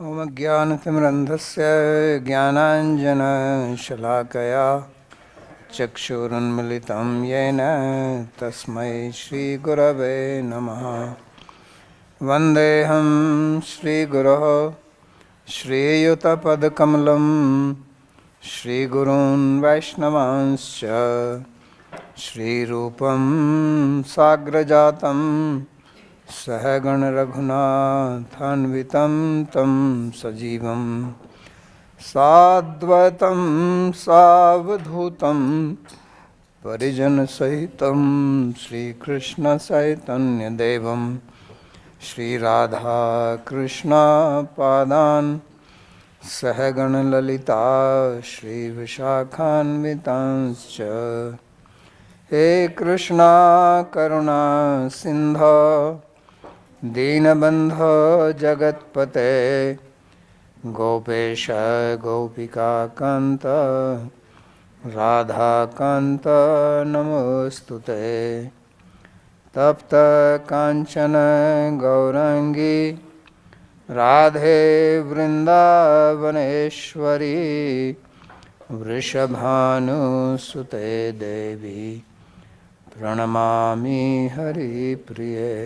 ॐ ज्ञानतिमिरन्धस्य ज्ञानाञ्जनशलाकया चक्षुरुन्मिलितं येन तस्मै श्रीगुरवे नमः। वन्देऽहं श्रीगुरोः श्रीयुतपदकमलं श्रीगुरून् वैष्णवांश्च श्रीरूपं साग्रजातं सहगण रघुनाथान्वितं तं सजीवं साद्वैतं सावधूतं परिजनसहितं श्रीकृष्णचैतन्यदेवं श्रीराधाकृष्णपादान् सहगण ललिता श्रीविशाखान्वितांश्च। हे कृष्णा करुणा सिन्धो दीनबन्धो जगत्पते गोपेश गोपिकान्त राधाकान्त नमोस्तुते। तप्त काञ्चन गौराङ्गी राधे वृन्दावनेश्वरी वृषभानुसुते देवी प्रणमामि हरिप्रिये।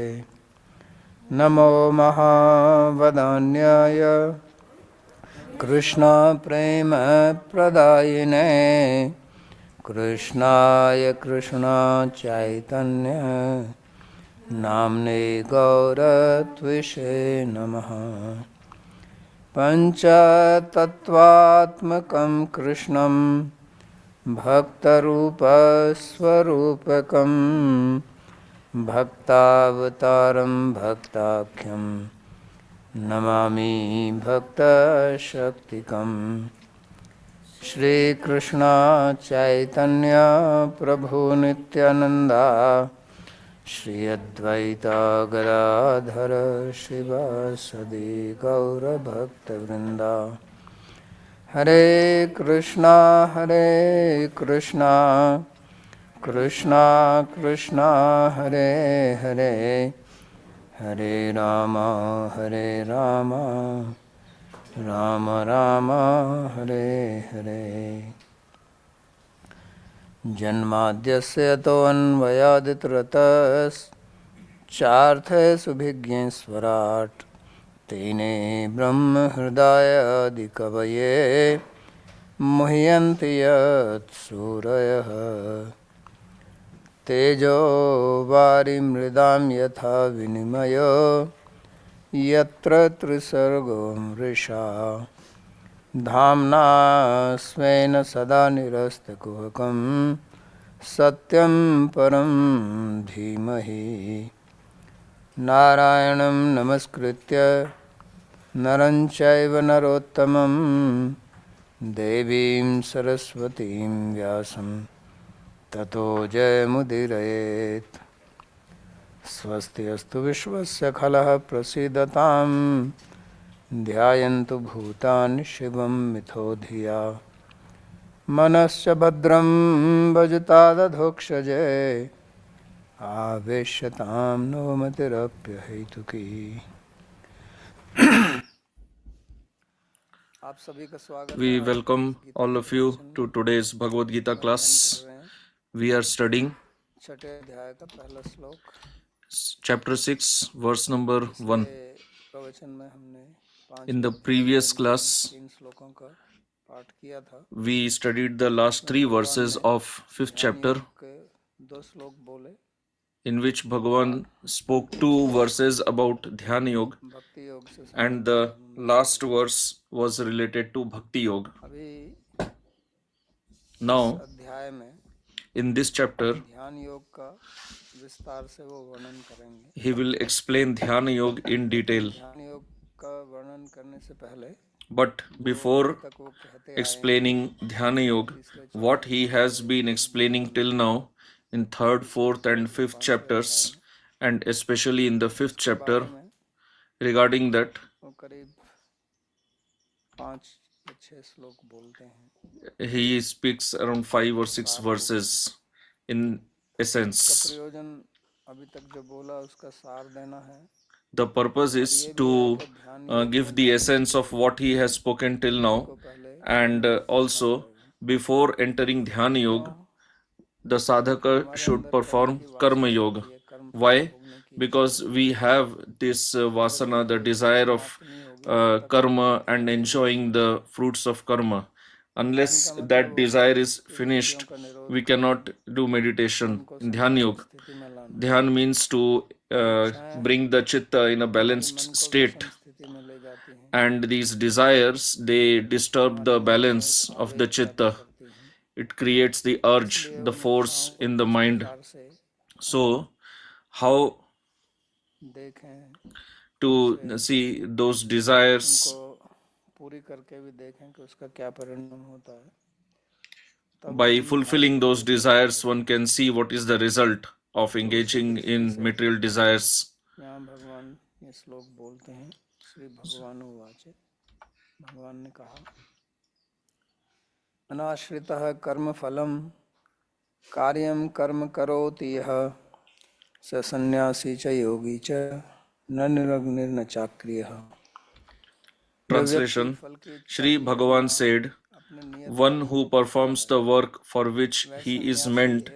नमो महावदान्याय कृष्णप्रेमप्रदायिने कृष्णाय कृष्णचैतन्य नाम्ने गौरत्विषे नमः। पञ्चतत्त्वात्मकं कृष्णं भक्तरूपस्वरूपकं भक्तावतारं भक्ताख्यं नमामि भक्तशक्तिकं। श्रीकृष्ण चैतन्य प्रभु नित्यानंदा श्री अद्वैता गदाधर शिवासदि गौरभक्तवृंदा। हरे कृष्णा कृष्णा कृष्णा हरे हरे हरे राम राम राम हरे हरे। जन्माद्यस्य तोऽन्वयादितरतश्चार्थेषुभिज्ञेश्वराट् तेने ब्रह्महृदायादिकवये मुह्यन्ति यत्सूरयः। तेजो वारिमृदां यथा विनिमयो यत्र त्रिसर्गो मृषा धाम्ना स्वेन सदा निरस्तकुहकं सत्यं परं धीमहि। नारायणं नमस्कृत्य नरं चैव नरोत्तमं देवीं सरस्वतीं व्यासं ततो जयमुदीरयेत्। स्वस्ति अस्तु विश्वस्य खलः प्रसीदतां ध्यायन्तु भूतानि शिवं मिथो धिया। मनश्च भद्रं भजतादधोक्षजे आवेश्यतां नो मतिरप्यहेतुकी। आप सभी का स्वागत है। We welcome all of you to today's Bhagavad Gita class. We are studying छठे अध्याय का पहला श्लोक chapter 6 verse number 1. प्रवचन में हमने In the previous class, तीन श्लोकों का पाठ किया था। we studied the last 3 verses of 5th chapter, दो श्लोक बोले in which Bhagavan spoke 2 verses about Dhyana Yoga, भक्ति योग से and the last verse was related to Bhakti Yoga. अभी Now, अध्याय में in this chapter, ध्यान योग का विस्तार से वो वर्णन करेंगे। he will explain Dhyana Yoga in detail. ध्यान योग का वर्णन करने से पहले But before explaining Dhyana Yoga, what he has been explaining till now in 3rd, 4th and 5th chapters, and especially in the 5th chapter, regarding that, करीब 5-6 श्लोक बोलते हैं। he speaks around 5 or 6 verses in essence. प्रयोजन अभी तक जो बोला उसका सार देना है। The purpose is to give the essence of what he has spoken till now, and also before entering Dhyan Yoga, the sadhaka should perform Karma Yoga. Why? Because we have this vasana, the desire of karma and enjoying the fruits of karma. Unless that desire is finished, we cannot do meditation in Dhyan Yoga. Dhyan means to bring the chitta in a balanced state, and these desires, they disturb the balance of the chitta. It creates the urge, the force in the mind. So how to see those desires? पूरी करके भी देखें कि उसका क्या परिणाम होता है. By fulfilling those desires, one can see what is the result of engaging in material desires. यहाँ भगवान ये श्लोक बोलते हैं. श्री भगवान उवाच. भगवान ने कहा, अनाश्रितः कर्म फलम कार्यम कर्म करोति यः स सन्यासी च योगी च न निरग्निर्न चाक्रियः. Translation. Shri Bhagavan said, one who performs the work for which he is meant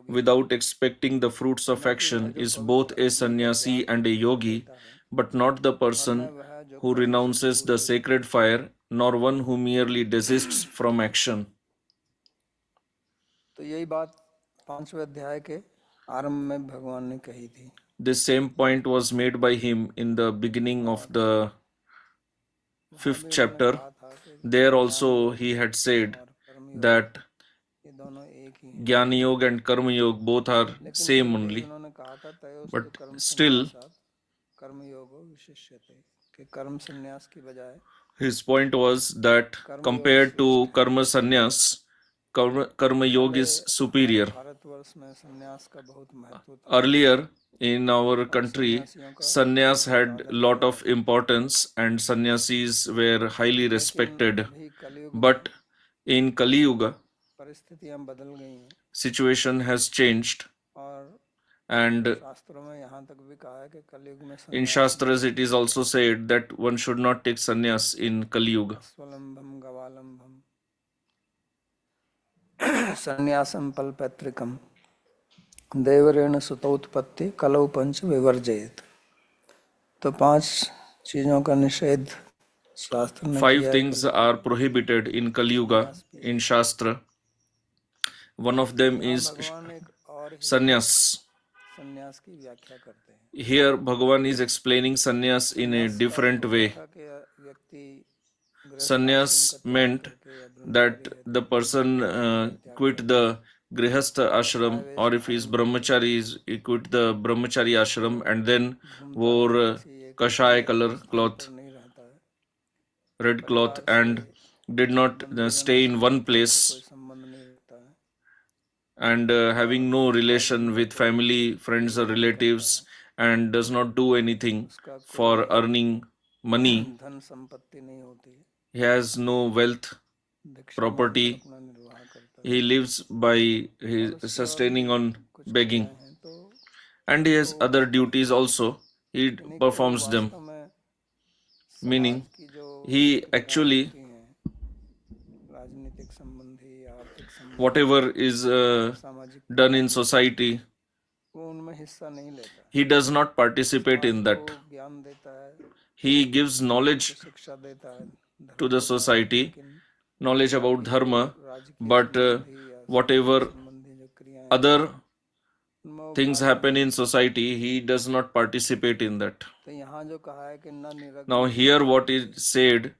without expecting the fruits of action is both a sannyasi and a yogi, but not the person who renounces the sacred fire, nor one who merely desists from action. तो यही बात 5वें अध्याय के आरंभ में भगवान ने कही थी. This same point was made by him in the beginning of the 5th chapter. There also he had said that Jnana Yoga and Karma Yoga both are same only. But still, his point was that compared to Karma Sannyas, Karma Yoga is superior. Earlier in our country, sannyas had lot of importance and sannyasis were highly respected. But in Kali Yuga, situation has changed, and in Shastras it is also said that one should not take sannyas in Kali Yuga. संन्यासम पलपैत्रिकम देवरेण सुतोत्पत्ति कलौ पंच विवर्जयेत. तो 5 चीजों का निषेध शास्त्र ने. 5 things are prohibited in Kali Yuga in Shastra. One of them is sannyas. संन्यास की व्याख्या करते हैं. Here Bhagavan is explaining sannyas in a different way. Sannyas meant that the person quit the grihastha ashram, or if he is brahmachari, he quit the brahmachari ashram and then wore kashaya color cloth, red cloth, and did not stay in one place, and having no relation with family, friends or relatives, and does not do anything for earning money. He has no wealth, property. He lives by his sustaining on begging, and he has other duties also. He performs them, meaning he actually whatever is done in society, he does not participate in that. He gives knowledge to the society, knowledge about dharma, but whatever other things happen in society, he does not participate in that. Now here what is said,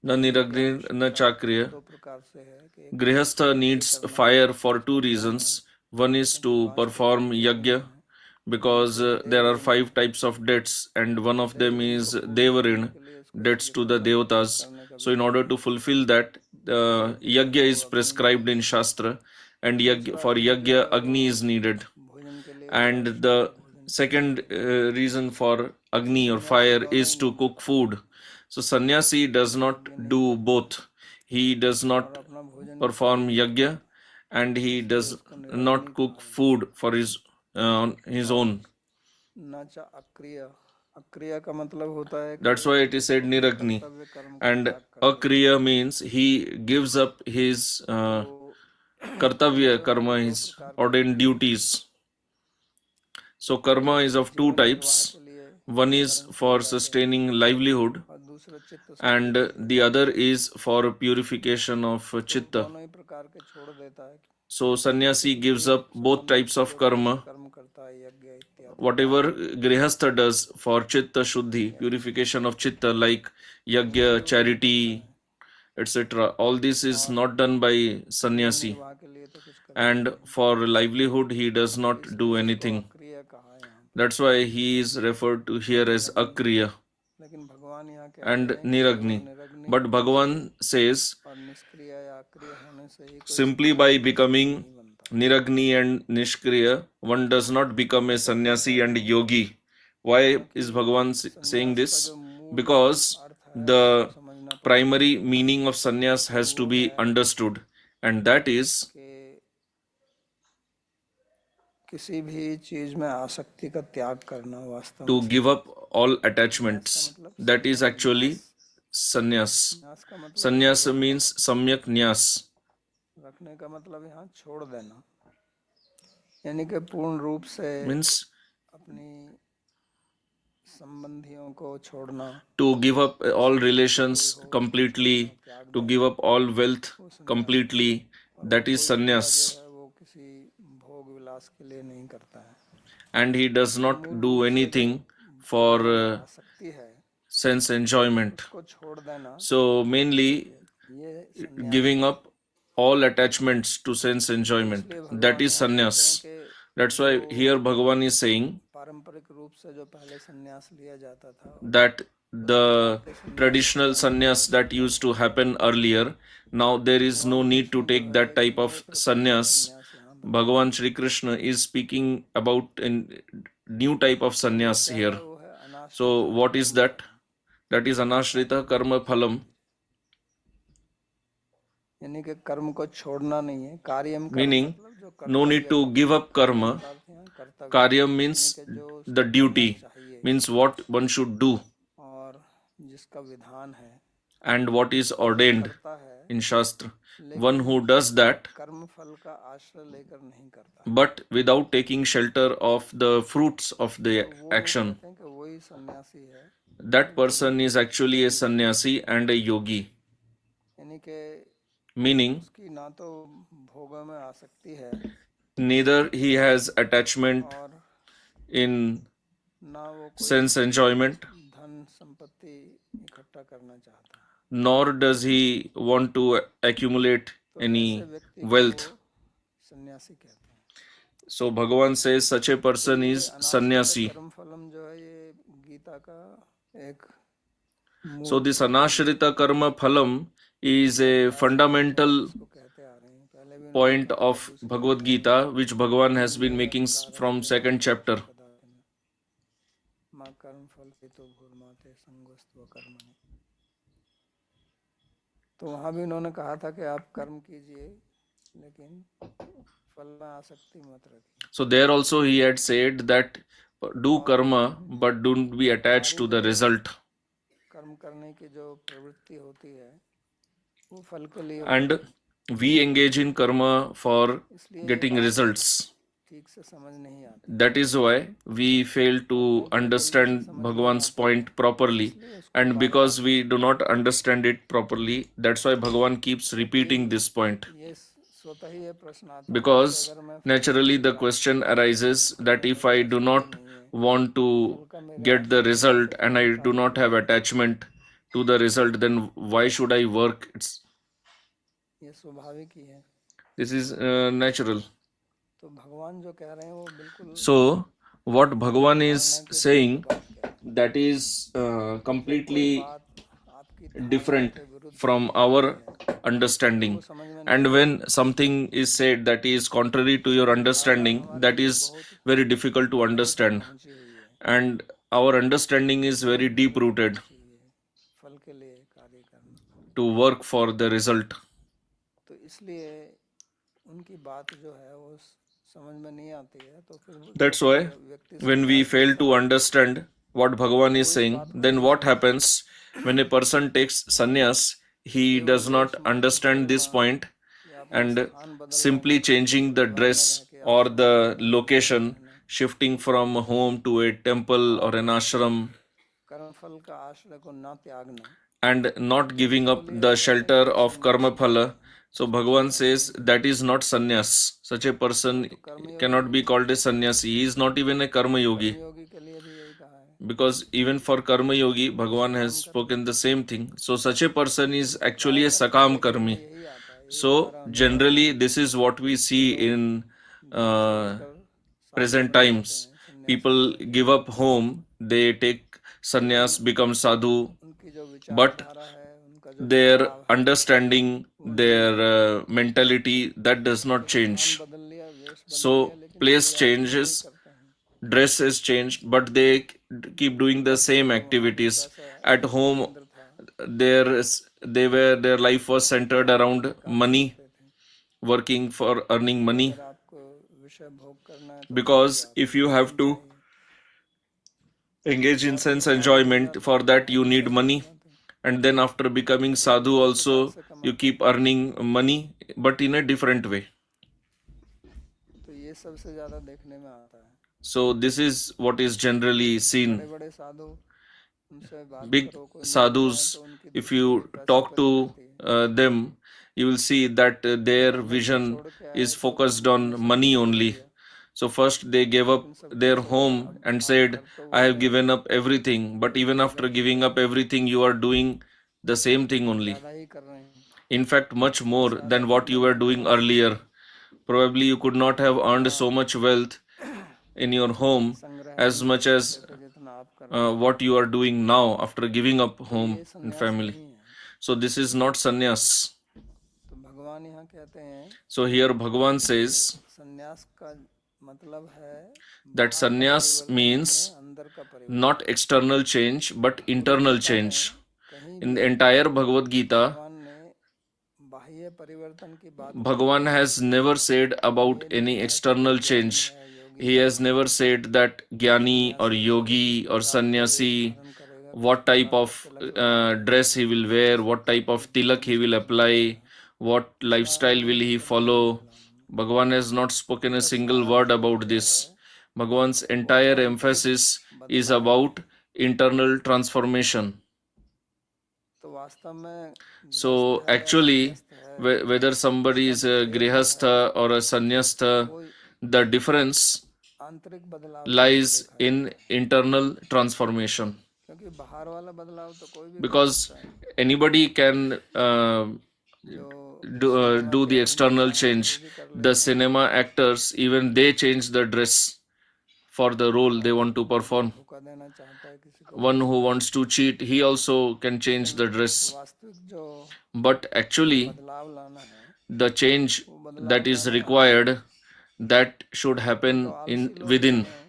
na niragni na chakriya. Grihastha needs fire for 2 reasons. One is to perform yajna, because there are 5 types of debts, and one of them is devarin, debts to the devatas. So in order to fulfill that, yajna is prescribed in Shastra, and for yajna Agni is needed. And the second reason for Agni or fire is to cook food. So sannyasi does not do both. He does not perform yajna and he does not cook food for his own. न च अक्रिय, अक्रिय का मतलब होता है कि That's why it is said niragni. कर्तव्य कर्म का And त्याग कर देता akriya means he gives up his है। तो kartavya karma, दो his प्रकार के ordained duties. So karma is of two जीवन निर्वाह types. के लिए One is कर्म किए for जाते हैं sustaining livelihood, और दूसरा चित्त शुद्धि and के लिए। the other is for purification of तो chitta. दोनों ही प्रकार के छोड़ देता है। So sannyasi gives up both संबंधित types of जो karma. कर्म करता है, यज्ञ इत्यादि, Whatever grihastha does for chitta shuddhi, purification of chitta, like yajna, charity, etc., all this is not done by sannyasi. निर्वाह के लिए तो कुछ कर And for livelihood, he does not do इसको anything. अक्रिय कहा है यहाँ पे। That's why he is referred to here as akriya लेकिन भगवान यहाँ कहते and हैं कि niragni. केवल निरग्नि But Bhagavan says और निष्क्रिय या अक्रिय होने से ही कोई simply by सन्यासी becoming नहीं बनता। niragni and nishkriya, one does not become a sannyasi and yogi. Why is Bhagavan saying संन्यास का this? जो मूल Because अर्थ है the उसको समझना पड़ेगा primary meaning of sannyas has to वो be है understood, and that is कि किसी भी चीज में आसक्ति का त्याग करना वास्तव to में give up all संन्यास का attachments. मतलब That is सम्यक actually न्यास। sannyas. न्यास का मतलब Sannyas means samyak nyas, रखने का मतलब यहाँ छोड़ देना, यानी कि पूर्ण रूप से means अपनी संबंधियों को छोड़ना, to give up all relations completely, to give up all wealth completely. That is जो sannyas. है वो किसी भोग विलास के लिए नहीं करता है। And he does not do anything for आसक्ति है sense enjoyment. उसको छोड़ देना, So mainly ये संन्यास giving up all attachments to sense enjoyment. That is sannyas. That's why here Bhagavan is saying पारंपरिक रूप से जो पहले संन्यास लिया जाता था that the traditional sannyas that used to happen earlier, now there is no need to take that type of sannyas. Bhagavan Shri Krishna is speaking about a new type of sannyas here. वो है अनाश, So what is that? That is anashrita karma phalam, यानी कि कर्म को छोड़ना नहीं है। कार्यम कर्म meaning मतलब जो no need to give up karma. कर्तव्य Karyam means the duty, means what one should do और जिसका विधान है and what is ordained करता है, in Shastra. One who does that, कर्म फल का आश्रय लेकर नहीं करता, but without taking shelter of the fruits of the action, कहते हैं कि वही सन्यासी है। that person is actually a sannyasi and a yogi. यानी कि Meaning, उसकी ना तो भोगों में आसक्ति है neither he has attachment और in ना वो कोई sense enjoyment, धन संपत्ति इकट्ठा करना चाहता है। nor does he want to accumulate तो any ऐसे व्यक्ति को wealth. सन्यासी कहते हैं। So Bhagavan says such a person ये is अनाश्रित sannyasi. कर्म फलम जो है ये गीता का एक So this anashrita karma phalam is a fundamental इसको कहते आ रहे हैं। पहले भी point of Bhagavad Gita, which Bhagavan has been making from second chapter. माँ कर्म फल हेतु भूर्माते संगोस्त्व कर्मणि। तो वहां भी उन्होंने कहा था कि आप कर्म कीजिए लेकिन फल में आसक्ति मत रखिए। So there also he had said that do karma but don't be attached to the result. कर्म करने की जो प्रवृत्ति होती है वो फल के लिए And we engage in karma for getting results. ठीक से समझ नहीं आती, That is why we fail to understand Bhagavan's point properly. And because we do not understand it properly, that's why Bhagavan keeps repeating this point. ये स्वतः ही ये प्रश्न आता है Because कि अगर मैं naturally the question arises that if I do not want to get the result and I do not have attachment to the result, then why should I work? ये स्वाभाविक ही है। This is natural. तो भगवान जो कह रहे हैं वो बिल्कुल So what Bhagavan is saying, that is completely आपकी different from our understanding. And when something is said that is contrary to your understanding, that is very difficult to understand. And our understanding is very deep rooted फल के लिए कार्य करना। to work for the result. तो इसलिए उनकी बात जो है वो समझ में नहीं आती है, तो फिर That's why व्यक्ति when we संन्यास fail कैसा to understand what Bhagavan is saying, then what happens when a person takes sannyas? He does not understand this point, या अपना and स्थान बदल लेना, simply changing the परिवार में dress रह के or आश्रम the में रहना, location, रहना, shifting from home to a temple or an ashram, कर्मफल का आश्रय को ना त्यागना, and not giving इसको up लिए the कहते हैं shelter कि of karma सन्यासी phala. कहते हैं। So Bhagavan says that is not sannyas. Such a person तो कर्मयोगी cannot be called a sannyasi. He is not even a karma yogi. कर्मयोगी के लिए भी यही कहा है। Because even for karma yogi, Bhagavan has spoken the same thing. So such a person is actually a sakam karmi. यही आता है, यही So हमारा अनुभव generally this is what we see in धन uh, छोड़कर साधु present बन जाते times. हैं, सन्यासी People give up home, they take sannyas, become sadhu, उनकी जो but विचारधारा है, उनका जो their स्वभाव है, understanding, their mentality, that does not स्थान change. बदल लिया, वेश बदल So लिया, लेकिन place क्रिया तो वही changes, करते हैं। dress is changed, but they keep doing the same वहाँ भी activities. पैसा At home, केंद्र था, their life was centered around money, करते थे। working for earning money. अगर आपको विषय भोग करना है तो Because बाहरी if you have to चाहिए। engage in और sense तो enjoyment, जाते for हैं, that you पैसे need money, कमाते हैं। and then after becoming sadhu also you keep earning money, but in a different way. तो ये सबसे ज्यादा देखने में आता है। So this is what is generally seen. बड़े बड़े साधु, उनसे बात Big करो, कोई मिल जाए sadhus, तो उनकी if दृष्टि you पैसे talk पर to ही रहती है। them, you will see that their घर में vision छोड़ के आए is तो focused अपने on सब money कुछ छोड़ only. दिया, So first they gave up इन सब their कुछ छोड़ा, home अब and आप said, घर तो I वही have है, given up everything. But even after giving up everything, you are doing the same thing only. ज्यादा ही कर रहे हैं। In fact, much more than what you were doing earlier. Probably you could not have earned so much wealth in your home संग्रह as नहीं much कर as सकते थे जितना आप कर रहे हैं। what you are doing now after giving up तो home ये and सन्यास family. नहीं है। So this is not sannyas. तो भगवान यहाँ कहते हैं So here Bhagavan says सन्यास का मतलब है that बाहर का sannyas परिवर्तन नहीं means है, अंदर का परिवर्तन। not external change but internal Gita में change. कहीं In भी the entire Bhagavad Gita, भगवान ने बाह्य परिवर्तन की बात Bhagavan has never said about ये any लिखा है कि external ज्ञानी change. है, योगी He है, has never said that Jnani or सन्यासी Yogi or प्रकार का वेश Sannyasi, धारण करेगा, किस what type प्रकार का of तिलक लगाएगा, dress he will wear, what type of tilak he will apply, what ऐसा lifestyle will he नहीं है follow. भगवान। Bhagavan has not spoken a उसका single सारा word जो about लक्ष्य this. है Bhagavan's वो entire आंतरिक emphasis is बदलाव है। about internal transformation. तो वास्तव में So गृहस्थ है या actually, संन्यास्त है, whether somebody is a भेद जो grihastha है or a sannyasta, वो the difference आंतरिक बदलाव से ही lies देखा in जाता है। internal transformation. क्योंकि बाहर वाला बदलाव तो कोई भी कर Because सकता है, anybody can जो do सिनेमा के the अभिनेता external हैं वो change. भी कर The लेते हैं, cinema actors, even they change the dress for the role they want to perform. धोखा देना चाहता है किसी को, One who wants to cheat, he also can change the dress. वास्तविक जो But actually, बदलाव लाना है the change वो बदलाव that is लाना required, that should happen तो in आलसी लोग जो within. हैं,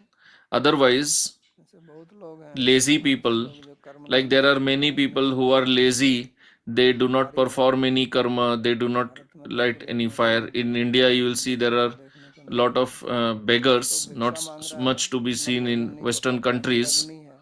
Otherwise, ऐसे बहुत लोग हैं, lazy आलसी people, लोग जो कर्म like नहीं there are करते many हैं, people who are lazy, they do not perform any karma, they do not Bharat में light तो any देखने fire. को In India, you will see there are देखने को a नहीं lot of beggars, तो not भिक्षा मांग रहा much है, to be न seen in भोजन नहीं Western पकाता, countries. निरग्नि है,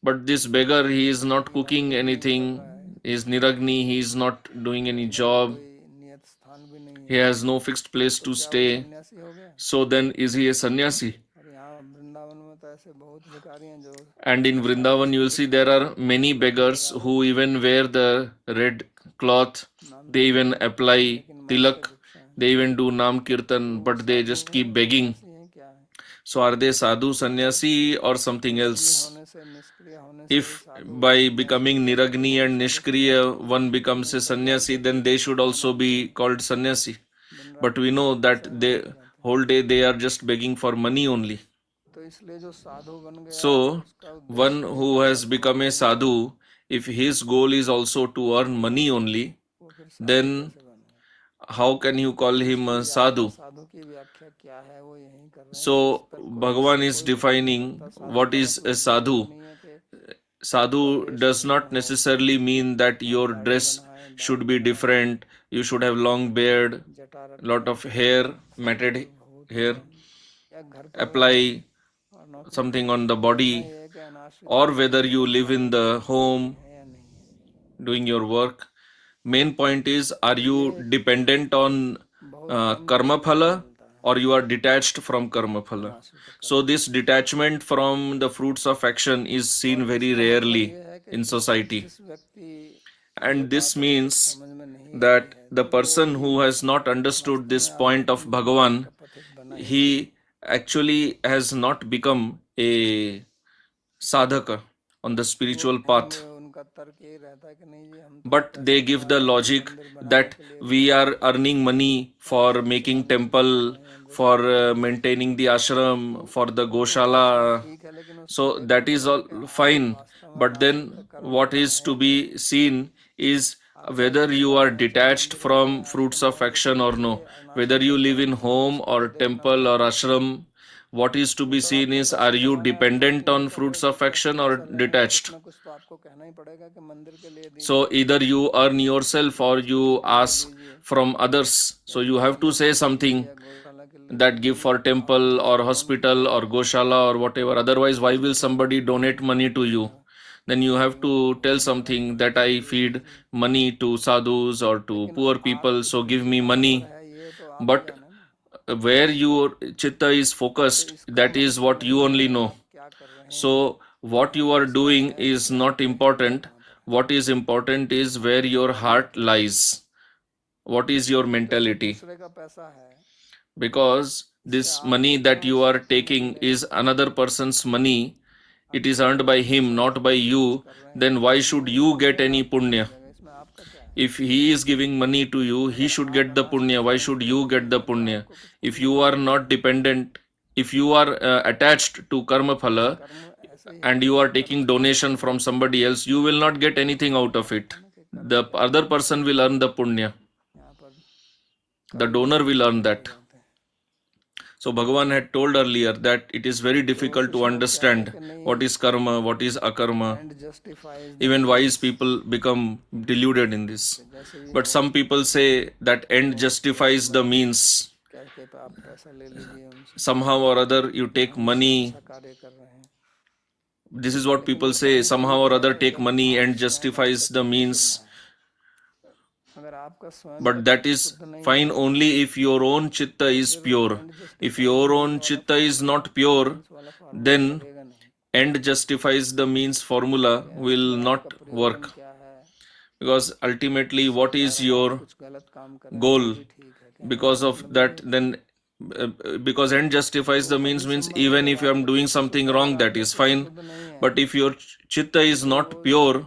But this beggar, he is not निरग्नि cooking नहीं कर anything, रहा है, he is niragni, he is not doing any रहने का job, कोई नियत स्थान भी नहीं he है, has no fixed place तो to क्या वो stay. सन्यासी हो गया? So then, is he a sannyasi? और यहाँ वृंदावन में तो ऐसे बहुत भिखारी हैं जो And in Vrindavan, you will see there are many beggars who even wear the red cloth, they even apply tilak, they even do Nam Kirtan, but they just keep begging. सन्यासी हैं क्या है? So are they sadhu, sannyasi, or something else? होने से, निष्क्रिय होने से If by becoming niragni and nishkriya one becomes a sannyasi, then they should also be called sannyasi. But we know that they whole day they are just begging for money only. तो इसलिए जो साधु बन गया So उसका one उद्देश्य who has become a sadhu, if his goal is also to earn money only, वो फिर साधु then कैसे बने? how can you call him a sadhu? साधु की व्याख्या क्या है वो यही कर रहे हैं। So Bhagavan is defining what is a sadhu. नहीं है कि Sadhu does not necessarily mean that your dress should be different, you should have long beard, जटा रखते lot of hair, matted hair, या घर apply और नौकरी something on the ये body, है कि अनाश्रित or whether you live in the home है या नहीं है। doing your work. Main point is, are you dependent on karma phala or you are detached from karma phala? So this detachment from the fruits of action is seen very rarely in society. जिस व्यक्ति And this means समझ में नहीं that the person who has not understood this point of Bhagavan, he actually has not become a sadhaka on the spiritual path. उनका तर्क यही रहता है कि नहीं जी हम But they give the logic that we are earning money for making temple, for maintaining the ashram, for the goshala. ठीक है लेकिन उस So that is all fine. But then what is to be seen is whether you are detached from fruits of action or no. Whether you live in home or temple or ashram, what is to be seen is, are you dependent on fruits of action or detached? कुछ तो आपको कहना ही पड़ेगा कि मंदिर के लिए दी So either you earn yourself or you ask from others. So you have to say something गौशाला के लिए that give for temple or hospital or goshala or whatever. Otherwise, why will somebody donate money to you? Then you have to tell something that I feed money to sadhus or to poor people, so give me money. है ये तो आप But जाने ना where your chitta is focused, that is what you only know. क्या कर रहे हैं So, what you are doing is not important. What is important is where your heart lies. What is your mentality? दूसरे का पैसा है Because this money that you are taking is another person's money. It is earned by him, not by you. Then why should you get any punya? इसमें आपका क्या है If he is giving money to you, he should get the punya. Why should you get the punya? If you are not dependent, if you are attached to karma phala ऐसे ही and you are taking donation from somebody else, you will not get anything out of it. The other person will earn the punya. यहाँ पर The donor will earn that. So Bhagavan had told earlier that it is very difficult to understand what is karma, what is akarma. And justifies Even wise people become deluded in this. But some people say that end justifies the means. क्या के आप पैसा ले लीजिए उनसे Somehow or other you take money. अच्छा कार्य कर रहे हैं This is what people say. Somehow or other take money and justifies the means. अगर आपका स्वयं But that is fine only if your own chitta is pure. If your own chitta is not pure, वाला then formula नहीं end justifies the means formula will not work. क्या है Because ultimately, what is your कुछ गलत काम कर goal? ठीक है Because of that, then because end justifies the means even if I am doing something wrong, that is fine. But if your chitta is not pure,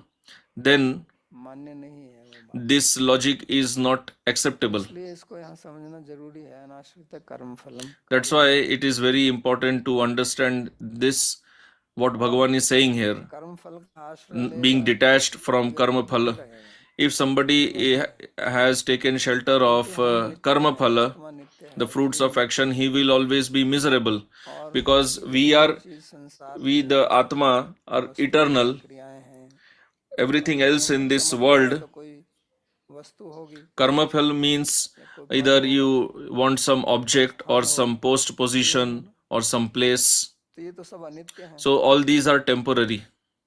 then मान्य नहीं है वो this logic is not acceptable. इसलिए इसको यहाँ समझना जरूरी है अनाश्रित कर्म फलम That's why it is very important to understand this, what Bhagavan is saying here, कर्म फल का आश्रय being detached from karma phala. If somebody has taken shelter of karma phala, the fruits of action, he will always be miserable, because we the Atma are eternal. क्रियाएं हैं Everything else in this world, तो कोई वस्तु होगी karma phal means either you want some object or some post position or some place. तो ये तो सब अनित्य है So all these are temporary.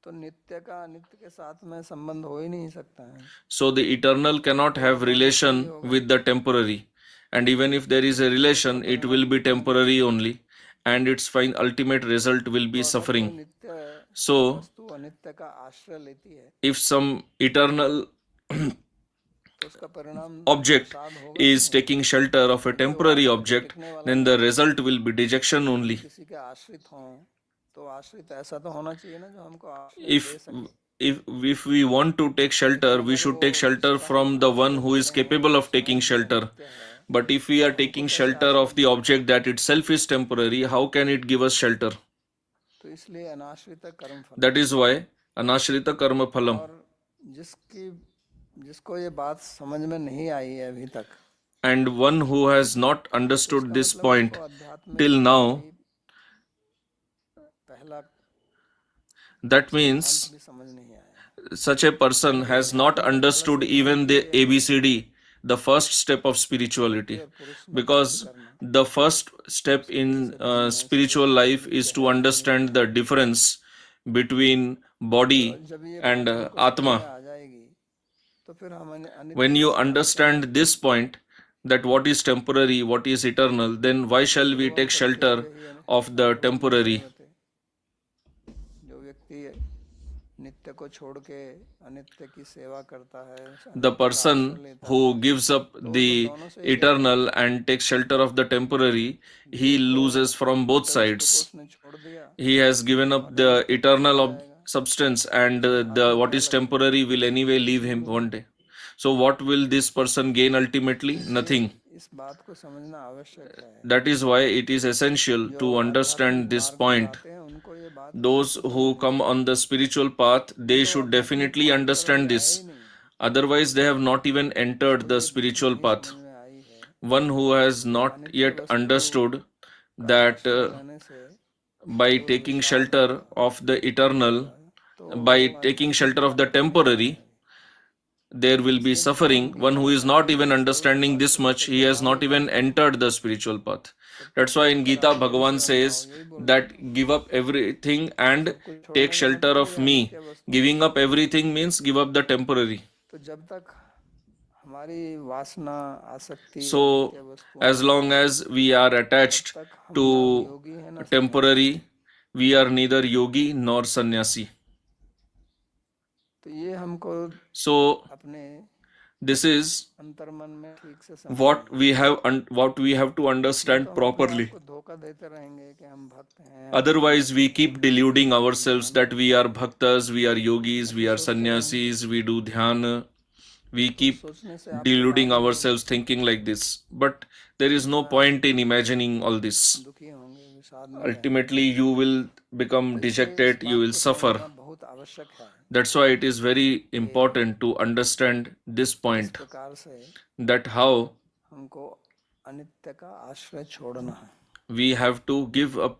तो नित्य का अनित्य के साथ में संबंध हो ही नहीं सकता है So the eternal cannot have relation with the temporary. And even if there is a relation, it will be temporary only. And its fine ultimate result will be suffering. नित्य So वस्तु अनित्य का आश्रय लेती है if some eternal तो उसका परिणाम object is taking shelter of a temporary object, then the result will be dejection only. किसी के आश्रित हों तो आश्रित ऐसा तो होना चाहिए ना जो हमको आश्रय If if we want to take shelter, we should take shelter from the one who is capable of taking shelter. But if we are taking shelter of the object that itself is temporary, how can it give us shelter? तो इसलिए अनाश्रित कर्म फल That is why anashrita karma phalam. और जिसको ये बात समझ में नहीं आई है अभी तक And one who has not understood this point अध्यात्म till now, पहला that means भी समझ नहीं आया such a person has not understood even the ABCD, the first step of spirituality, और पुरुष मत because करना the first step in spiritual life is to understand the difference between body तो जब ये and बात हमको समझ atma. में आ जाएगी तो फिर हम अनित्य When का you स्वभाव क्या understand है this point, that what is temporary, what is eternal, then why shall we ध्रुवम take shelter प्रत्येक ही of the अप्रवृत्ति temporary? विधीयते। जो व्यक्ति नित्य को छोड़ के अनित्य की सेवा करता है, The अनित्य का आश्रय person लेता who है, gives up तो वो तो the दोनों से ही गया ना। eternal and takes shelter of the temporary, he जीव को loses from both नित्य वस्तु को sides. उसने छोड़ दिया He has given up और the अनित्य को eternal ले जाएगा। substance, and the आगे what क्या is लगेगा? temporary will anyway leave him one day. So what will this person gain ultimately? Nothing. इस बात को समझना आवश्यक है। That is why it is essential जो to understand आध्यात्मिक this मार्ग पर point. आते हैं उनको ये बात Those बिल्कुल who समझ में come आती on the spiritual path, है। they तो should आध्यात्मिक definitely मार्ग पर अभी understand आए this. ही नहीं, Otherwise, they have not even entered उनको the ये बात spiritual नहीं path. समझ में आई है One who has कि not अनित्य yet वस्तु understood का that आश्रय लेने से by केवल taking विषाद shelter होगा, of the eternal, तो by वो taking आध्यात्मिक shelter of the मार्ग पर नहीं temporary, आएंगे। there will be इसलिए suffering. भगवान One गीता who में is कहते not हैं even कि understanding this much, he has not even entered the spiritual path. That's why in Gita, शतराम Bhagavan शरण says आओ, यही बोल रहा that है। give up everything and सब कुछ take छोड़ने का shelter मतलब of ये me. अनित्य वस्तुओं को Giving up छोड़ना। everything means give up the temporary. तो जब तक हमारी वासना आसक्ति So, अनित्य वस्तुओं as में long है, as we are तब attached तक हम to ना तो योगी है ना सन्यासी। temporary, we are neither yogi nor sannyasi. तो ये हमको So, अपने this is अंतर्मन में ठीक से समझना what है। we have what we have to नहीं understand तो हम अपने properly. आप को धोखा देते रहेंगे कि हम भक्त हैं, हम Otherwise, we सन्यासी keep हैं, deluding हम ourselves ध्यान that we करते are हैं। bhaktas, we are yogis, we ऐसे are सोचते रहेंगे sannyasis, we do dhyana. We तो keep सोचने से आपको deluding लाभ नहीं होगा, ourselves thinking like this. But there is no समय point in imagining all this. आप दुखी होंगे, विषाद में रहेंगे। Ultimately, you will become तो इसलिए इस dejected, you बात will को suffer. समझना बहुत आवश्यक है That's why it is very important to understand this किस point, प्रकार से that how हमको अनित्य का आश्रय छोड़ना है। we have to give up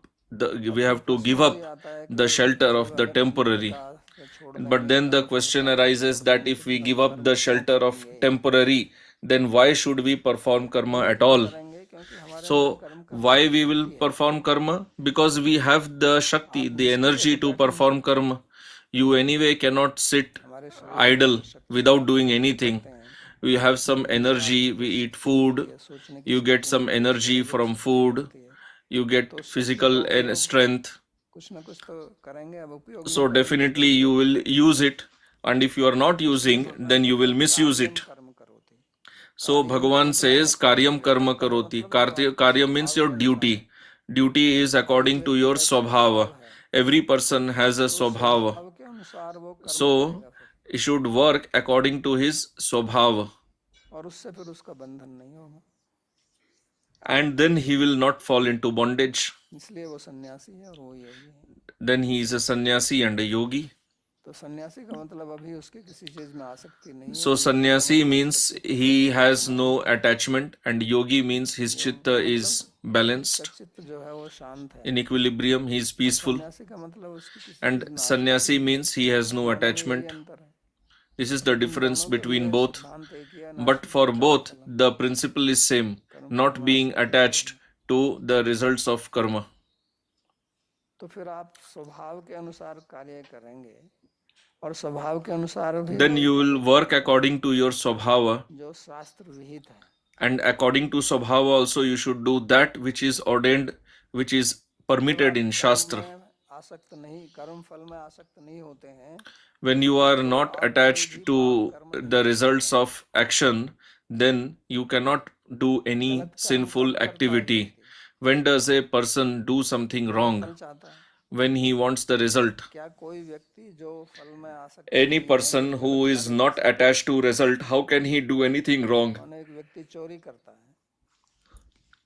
we have to प्रश्न give वही up आता है the कि shelter जब of the अगर अनित्य temporary. का आश्रय छोड़ But देंगे, then the कर्म के question अनुसार आचरण arises छोड़ that देंगे, if तो we फिर give हम up कर्म the क्यों shelter of करेंगे? temporary, then why should we perform karma कर्म at क्यों all? करेंगे? क्योंकि हमारे अंदर So, कर्म करने why की we will शक्ति है। perform karma? Because we have the Shakti, आप the निष्क्रिय energy तो to बैठ नहीं perform सकते। karma. You anyway cannot sit हमारे शरीर में idle जो शक्ति है, without हम doing जो anything. करते हैं, We have some विचार energy, we की eat शक्ति food, मिलती है, सोचने की you get शक्ति some मिलती है, energy जोगाजग from शक्ति food, मिलती है। you तो get उस शक्ति physical का उपयोग strength. कुछ ना कुछ तो करेंगे, अब उपयोग नहीं So करेंगे तो definitely क्या you will करेंगे? use it, and if you are not इसलिए using, भगवान then you कहते will हैं misuse कार्यम it. कर्म करोति। So कार्यम का Bhagavan मतलब says आपका karyam कर्तव्य, karma कर्म karoti. मतलब जो आपके Karyam means स्वभाव your के अनुसार duty. है। Duty is her according to व्यक्ति your का एक swabhava. स्वभाव है, Every person has a तो उस swabhava. स्वभाव के अनुसार वो कर्म So करेगा फिर, he should work according to his swabhava. और उससे फिर उसका बंधन नहीं होगा। And then he will not fall into bondage. इसलिए वो सन्यासी है और वो योगी है। Then he is a sannyasi and a yogi. तो सन्यासी का मतलब अभी उसके किसी चीज में आसक्ति नहीं है, So और योगी का sannyasi मतलब means उसका चित्त he एक has समाधि no में है। attachment, and yogi means his chitta मतलब is उसका balanced, चित्त जो है वो शांत है, in equilibrium, he is और peaceful. सन्यासी का मतलब उसकी किसी And चीज में आसक्ति sannyasi नहीं means he है। has no दोनों में यही attachment. अंतर है। This is the लेकिन difference दोनों के between लिए both. सिद्धांत एक ही है, But नास्ति for कर्म both, फलम, the principle is same, कर्म not फल में being आसक्ति नहीं attached करनी। to the results of karma. तो फिर आप स्वभाव के अनुसार कार्य करेंगे, और स्वभाव के अनुसार भी Then you will कार्य work करेंगे according to your swabhava, जो शास्त्र विहित है। and according to swabhava also you should do that which is ordained, which is जब permitted आप in कर्म Shastra. में आसक्त नहीं, कर्म फल में आसक्त नहीं होते हैं, When you are तो not आप कोई भी attached to पाप कर्म नहीं the कर results सकते। of action, then you cannot do any गलत कर्म sinful कब करता है activity. व्यक्ति? When does a person do something जब wrong? फल चाहता है। When he wants the result. क्या कोई व्यक्ति जो फल में आसक्त Any नहीं है person कोई who गलत is कार्य कर not सकता है? attached to result, how can he do anything wrong? मानो एक व्यक्ति चोरी करता है,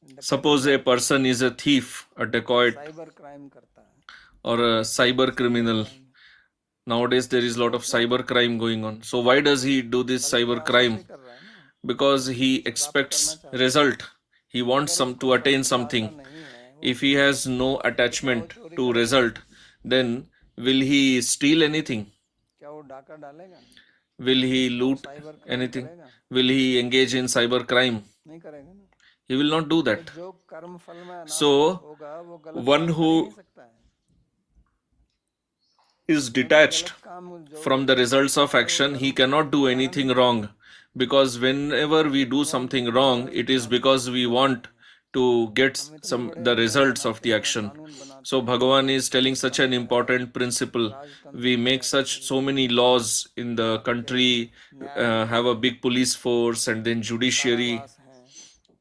डकैती Suppose a करता है, person is a thief, a dacoit, cyber crime करता है, or a cyber cyber criminal. Crime, Nowadays there is a lot वो of क्यों cyber करता है? crime going on. So why does he do this गलत cyber रास्ते crime? से कर रहा है ना, Because he कुछ प्राप्त करना expects चाहता है। result. He wants अगर some उसको to फल attain की something. आशा नहीं है, वो If he has no तो क्या वो attachment चोरी to करेगा? result, then will he steal anything? क्या वो डाका डालेगा? Will he loot cyber crime anything? करेगा? Will he engage in cyber crime? नहीं करेगा ना। He will not do तो that. जो कर्म फल में अनासक्त So, होगा वो गलत one काम कर ही नहीं who सकता है, is क्योंकि detached गलत काम जो from the results of करता है वो action, he कर्म फल cannot के do कारण ही anything करता है। wrong. Because whenever we do भगवान something कितने wrong, बड़े it is सिद्धांत because we बता रहे want हैं, to get हम इतने some बड़े the नियम results of बनाते the हैं, action. कानून बनाते So हैं, Bhagavan is telling such an लोकतंत्र है, important principle. राजतंत्र We make है, such so many laws in the country, न्यायालय have a है, big police force, and then judiciary. कारावास हैं,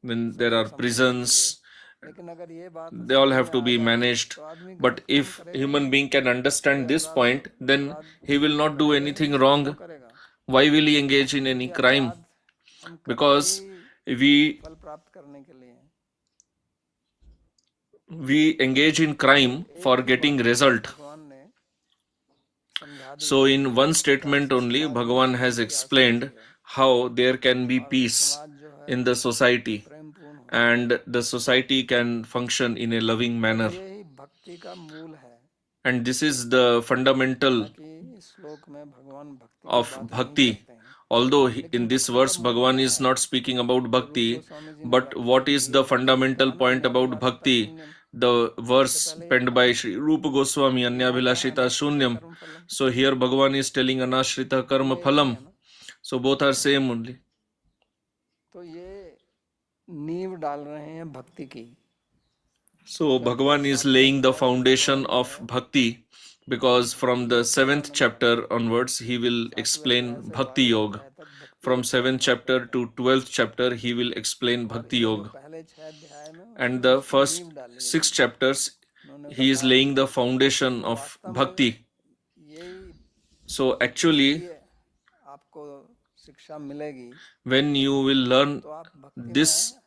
Then there सबको are संभालने के लिए। prisons. लेकिन अगर ये बात They all समझ have में to आ be जाए managed. तो आदमी But गलत काम if करेगा human नहीं, being can कोई understand this अपराध point, then अपराध he will not do करेगा ही anything नहीं, क्यों wrong. करेगा? Why will he engage in any क्योंकि crime? अपराध हम करते Because ही we फल प्राप्त करने के लिए हैं। we engage in तो crime for एक ही getting वाक्य में result. भगवान ने समझा So दिया in one कि प्रकार statement से only, समाज में Bhagavan has शांति आ सकती explained है how there can be और peace समाज जो है in the society प्रेमपूर्ण हो जाए। and the society can function in a loving और manner. ये ही भक्ति का मूल है। And this is the fundamental हालांकि इस श्लोक में भगवान भक्ति की of बात नहीं bhakti. करते हैं, Although लेकिन in this भक्ति का verse मूल Bhagavan क्या is है? not speaking about जो रूप bhakti, गोस्वामी जी ने but व्याख्या what is की the है, fundamental कहा ना point about अन्याभिलाषिता bhakti? शून्यम, The उससे verse पहले ये penned कहा by Sri Rupa Goswami, कि मोक्ष Anyabhilashita अनाश्रित Shunyam. कर्म फलम, So here Bhagavan is telling Anashrita Karma दोनों एक ही Phalam. है ना। So both are same only. तो ये नींव डाल रहे हैं भक्ति की। So क्योंकि Bhagavan is सातवें laying the अध्याय से जो foundation आगे of है, bhakti because from the ये 7th वर्णन करेगा। chapter onwards he will सातवें explain अध्याय से Bhakti 12वें Yoga. अध्याय तक भक्ति From योग का 7th वर्णन chapter करेगा। to 12th chapter he will explain और Bhakti ये जो Yoga. पहले 6 अध्याय में And उन्होंने the उसकी नींव first डाली है। 6 chapters उन्होंने he is बताया laying the foundation कि of वास्तव में bhakti. यही So जब actually इसकी आपको शिक्षा मिलेगी when you will learn तो आप भक्ति में this आराम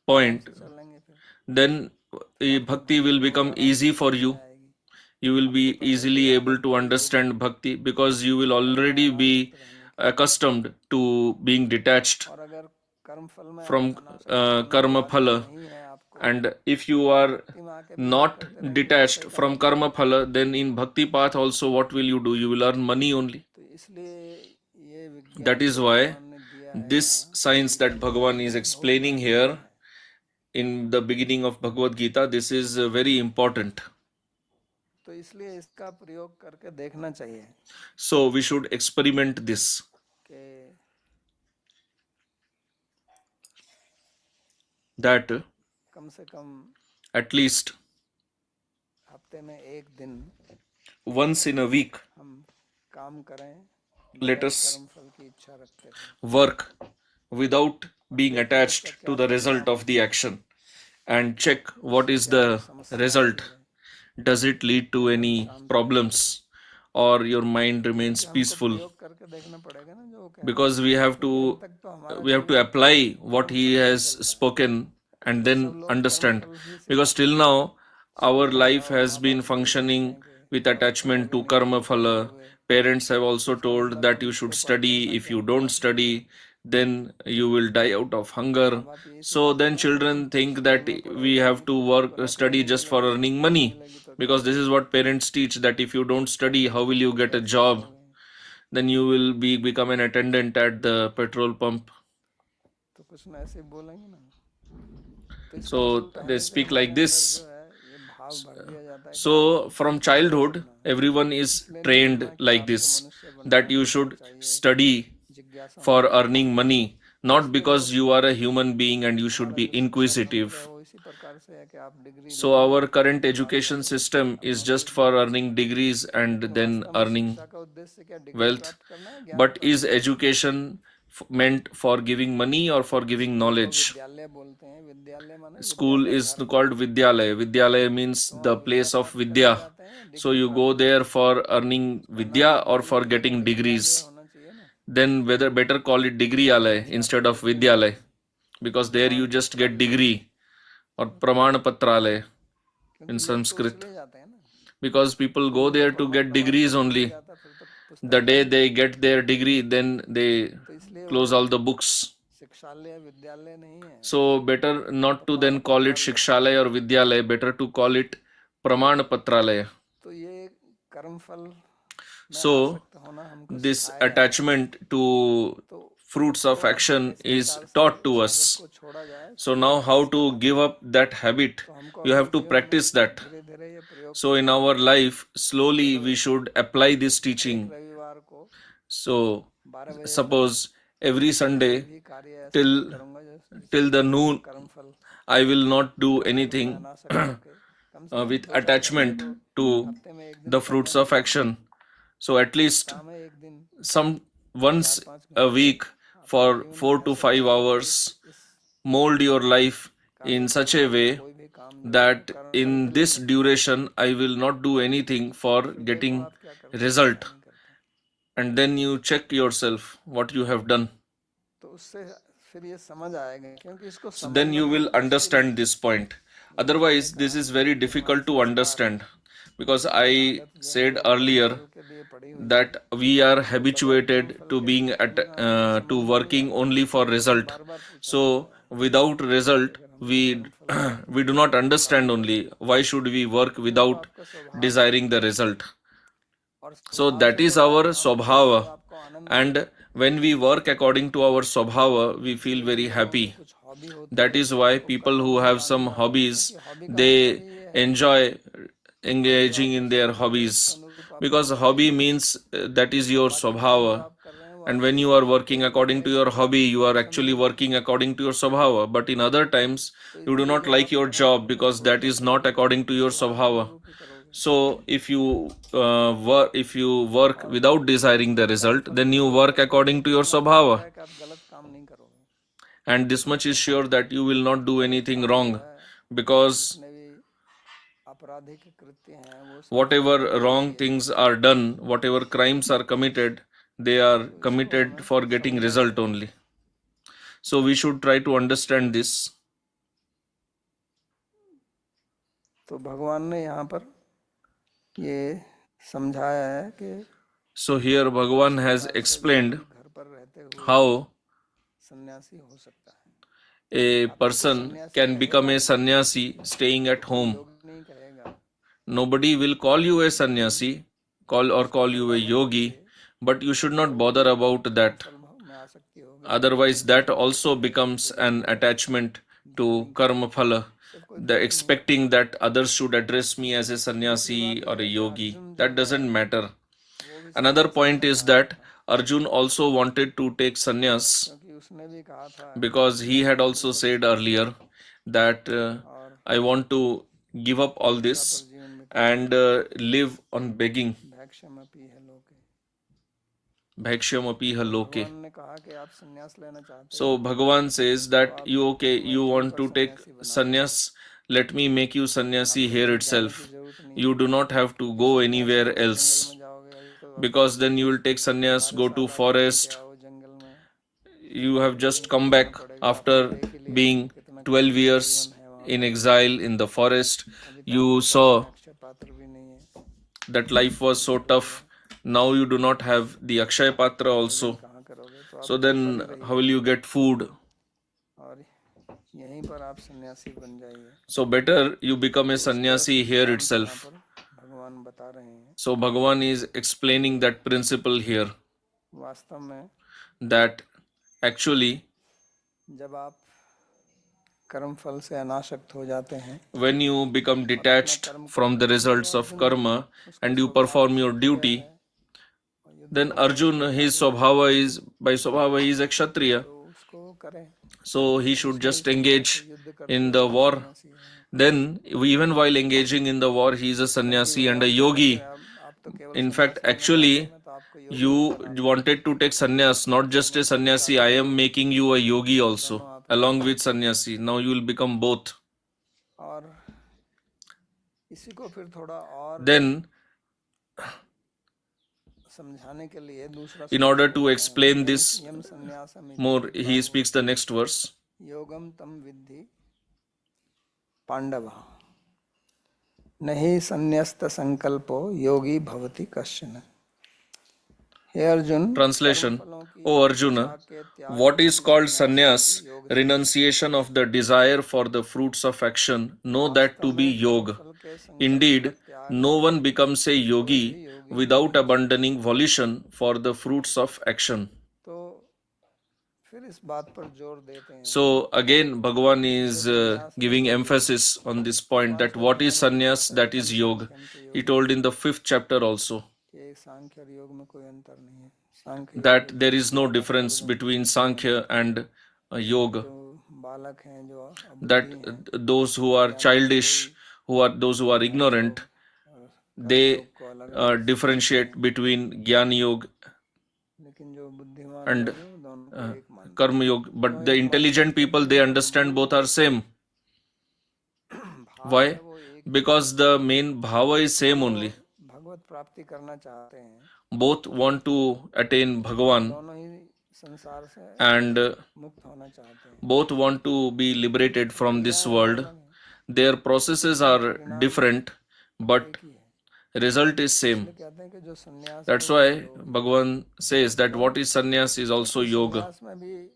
point, से चलेंगे, फिर then आपको bhakti भक्ति will बहुत become आराम से easy for समझ में you. आएगी। You will आपको be पहले से easily able आदत to पड़ी होगी understand bhakti because you will मन में already आराम be मुक्त रहने की। accustomed to being detached और अगर कर्म फल में from अनासक्ति होने की karma आदत phala. नहीं है आपको, And if you तो are भक्ति में आके भी यही not करते रहेंगे तो detached कैसे ही from कमाएंगे। karma phala, then in bhakti path also what will you do? You will earn money only. तो इसलिए ये That विज्ञान is जो why भगवान ने दिया है this यहाँ, science that Bhagavan is वो बहुत explaining महत्वपूर्ण here है। in the beginning of Bhagavad Gita, this is very important. तो इसलिए इसका प्रयोग करके देखना चाहिए So we should experiment this, कि that कम से कम at least हफ्ते में एक दिन once in a week हम काम करें let बगैर us कर्म फल की इच्छा रखते हुए, work without और being देखें उसका attached क्या to the result परिणाम of the action and check what उससे is क्या the समस्याएं result. मिले, Does it lead to मन any शांत रहे। problems or your mind remains क्योंकि हमको peaceful? प्रयोग करके देखना पड़ेगा ना जो कह रहे Because हैं, क्योंकि अभी तक तो हमारा we have to जीवन apply what कर्म he फल से ही has चलता है। spoken and then सब लोग कर्म understand. फल ही से Because खाते till हैं। now our स्कूल life जाओ, has माँ been बाप बोलते functioning हैं कि with पढ़ attachment पढ़ोगे to नहीं karma कुछ phala. करोगे, Parents have also school told तक that you हमको should पढ़ते study. हैं If ताकि you हम don't पास हो study, जाए। then you will die out of hunger. माँ बाप यही So then सिखाते हैं ना children कि think स्कूल that में we पढ़ोगे have नहीं to तो work नौकरी study नहीं just for मिलेगी, earning नौकरी नहीं money. मिलेगी तो क्या Because this is करोगे, what parents teach, that if you don't study, how will you तो get a कैसे job? करोगे। Then you will become an attendant at the petrol pump. तो कुछ ना ऐसे बोलेंगे ना, तो इसका So मतलब they पहले से speak हमारे like अंदर this. जो है ये भाव भर दिया जाता है कि So आपको from सफल childhood, होना है। everyone is इसलिए नहीं trained बोलना कि like आपको this, मनुष्य बनना that है, you पढ़ना should चाहिए, study जिज्ञासा for होनी चाहिए। earning money, तो not इसलिए because लोग you are a human being and you should हमारा be जो शिक्षा तंत्र है inquisitive. वो इसी प्रकार से है कि आप degree So low, our current degree प्राप्त education करो, system आप is just नौकरी for करो। earning degrees and लेकिन then वास्तव में earning शिक्षा का उद्देश्य क्या, डिग्री wealth. प्राप्त करना है, ज्ञान But प्राप्त is करना है। education meant for giving money or for giving school को knowledge? विद्यालय बोलते हैं, विद्यालय माने School विद्यालय is घर। called Vidyalaya. Vidyalaya means तो the वहाँ विद्या place of प्राप्त करने Vidya. जाते हैं, So डिग्री you प्राप्त go करने there जाते हैं। for earning उसका नाम Vidya or विद्यालय for नहीं है, getting विद्यालय degrees. होना चाहिए ना। Then whether better call it degree alay इसका instead of प्रयोग नहीं होता Vidyalay. है, Because there you प्रमाण just get पत्रालय, degree or Praman Patralay in क्योंकि लोग तो Sanskrit. इसलिए जाते हैं ना। Because people कोई go बिना there to get प्रमाण degrees पत्र के only. जाता फिर तो The पुस्तकालय day नहीं they जाता। get their degree, then they तो इसलिए close वो all the books. शिक्षालय विद्यालय नहीं है, So better not to प्रमाण then call it पत्रालय। Shikshalay or Vidyalay, better to call it Praman Patralaya. तो ये कर्म फल So this attachment to fruits of action is taught to us. So now how to give up that habit? You have to practice that. So in our life, slowly we should apply this teaching. So suppose every Sunday till the noon I will not do anything with attachment to the fruits of action. So at least some once a week for 4 to 5 hours, mold your life in such a way that in this duration I will not do anything for getting result, and then you check yourself what you have done. So then you will understand this point. Otherwise, this is very difficult to understand, because I said earlier that we are habituated to being to working only for result. So without result, we we do not understand only why should we work without desiring the result. So that is our swabhava, and when we work according to our swabhava, we feel very happy. That is why people who have some hobbies, they enjoy engaging in their hobbies, because hobby means that is your swabhava. And when you are working according to your hobby, you are actually working according to your swabhava. But in other times, you do not like your job because that is not according to your swabhava. So if you work without desiring the result, then you work according to your swabhava. And this much is sure that you will not do anything wrong, because whatever wrong things are done, whatever crimes are committed, they are committed for getting result only. So we should try to understand this. तो भगवान ने यहाँ पर ये समझाया है कि So here Bhagavan has explained घर पर रहते हुए how सन्यासी हो सकता है. a person can become a sannyasi staying at home. नहीं कहेगा Nobody will call you a sannyasi, call you a yogi, but you should not bother about that. में आसक्ति होगी. Otherwise, that also becomes an attachment to karma phala. The expecting that others should address me as a sannyasi or a yogi, that doesn't matter. Another point is that Arjun also wanted to take sannyas, क्योंकि उसने भी कहा था because he had also said earlier that I want to give up all this and live on begging. भैक्ष्यमपि है लोके. Bhakshyamopi ha loke. भगवान ने कहा कि आप सन्यास लेना चाहते So Bhagavan says that you want to take sannyas, let me make you sannyasi here itself. You do not have to go anywhere else, because then you will take sannyas, go to forest. हो जंगल में You have just come back after being 12 years in exile in the forest. You saw Akshay पात्र भी नहीं है. that life was so tough. Now you do not have the Akshay Patra also. कहाँ करोगे? तो आप So then how will you get food? और यहीं पर आप सन्यासी बन जाइए. So better you become a sannyasi here itself. भगवान बता रहे हैं So Bhagavan is explaining that principle here, वास्तव में that actually जब आप कर्म फल से अनासक्त हो जाते हैं when you become detached from the results of karma and you perform your duty, then Arjun, his swabhava is, by swabhava he is a kshatriya. तो उसको करें. So he should just engage in the war. Then even while engaging in the war, he is a sannyasi and a yogi. आप तो केवल In fact, actually, you wanted to take sannyas, not just a sannyasi. I am making you a yogi also, along with sannyasi. Now you will become both. और इसी को फिर थोड़ा और Then, समझाने के लिए दूसरा in order to explain this Yama संन्यासम more, he speaks the next verse. योगम तम विद्धि पांडव नहीं संन्यस्त संकल्पो योगी भवति कश्चन. हे Arjun, Translation: O Arjuna, what is called sannyas, renunciation of the desire for the fruits of action, know that to be yoga. Indeed, no one becomes a yogi without abandoning volition for the fruits of action. तो फिर इस बात पर जोर देते हैं So again, Bhagavan is giving emphasis on this point that what is sannyas, that is yoga. He told in the 5th chapter also कि सांख्य और योग में कोई अंतर नहीं है, सांख्य that there is no difference between Sankhya and yoga. जो बालक हैं, जो That those who are childish, those who are ignorant, they differentiate between Gyan Yoga लेकिन जो बुद्धिमान and लोग हैं, दोनों को एक मानते Karma Yoga. But the intelligent people, they understand both are same. Why? हैं। वो एक Because the main bhava is same only. भगवत प्राप्ति करना चाहते हैं, Both want to attain Bhagavan दोनों ही संसार से and मुक्त होना चाहते हैं। both want to be liberated from this world. Their processes are different, but result is same. कहते हैं कि जो संन्यास That's why Bhagavan says that what is sannyas is also yoga. संन्यास में भी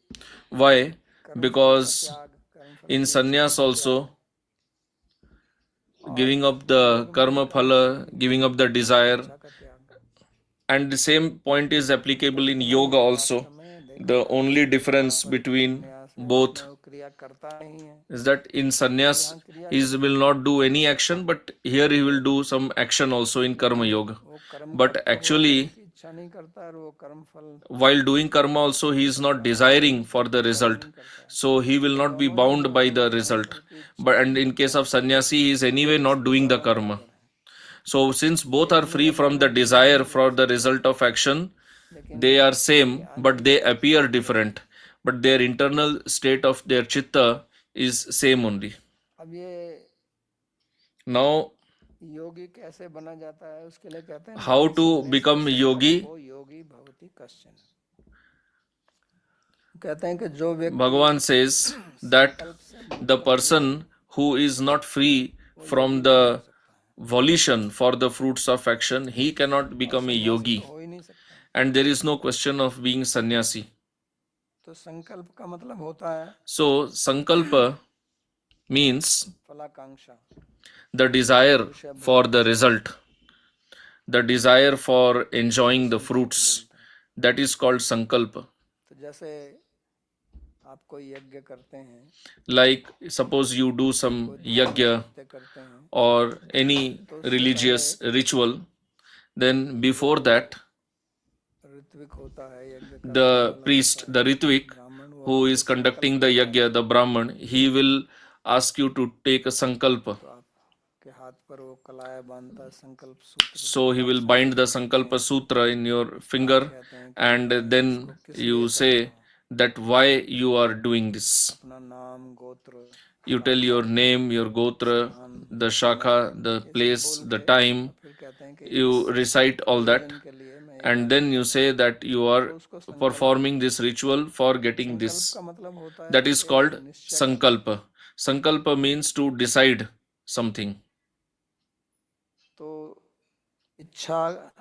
Why? Because त्याग, कर्मफल in sannyas also, giving up the karma phala, giving up the desire, का त्याग, and the same point is applicable in yoga also. The only difference between both वो क्रिया करता नहीं है, is that in sannyas he will not do any action, but here he will do some action also in karma yoga. वो कर्म But actually, की इच्छा नहीं करता और वो कर्मफल while doing karma also, he is not desiring for the result, so he will not be bound by the result. But and in case of sannyasi, he is anyway not doing the karma. So since both are free from the desire for the result of action, they are same, but they appear different. But their internal state of their chitta is same only. अब ये Now, योगी कैसे बना जाता है, उसके लिए कहते हैं how to become yogi? वो योगी भवति कश्चन। कहते हैं कि जो व्यक्ति Bhagavan says that the person who is not free from the volition for the fruits of action, he cannot become a yogi. हो ही नहीं सकता। And there is no question of being sannyasi. तो संकल्प का मतलब होता है So, sankalpa means फलाकांक्षा, the desire for the result, the desire for enjoying the fruits. That is called sankalpa. तो जैसे आप कोई यज्ञ करते हैं, Like, suppose you do some yajna हत्या करते हैं, or any religious ritual, then before that, Ritwik होता है यज्ञ का, the priest, the ritvik, who is conducting the yajna, the Brahman, he will ask you to take a sankalpa. तो आपके हाथ पर वो कलाया बांधता है संकल्प सूत्र, So he will bind the sankalpa sutra in your finger, and then you say that why you are doing this. अपना नाम, गोत्र, You tell your name, your gotra, the shakha, the place, the time. फिर कहते हैं कि You recite all that, के लिए मैं and then you say that you are performing this ritual for getting this. का मतलब होता है That is called sankalpa. Sankalpa means to decide something. तो इच्छा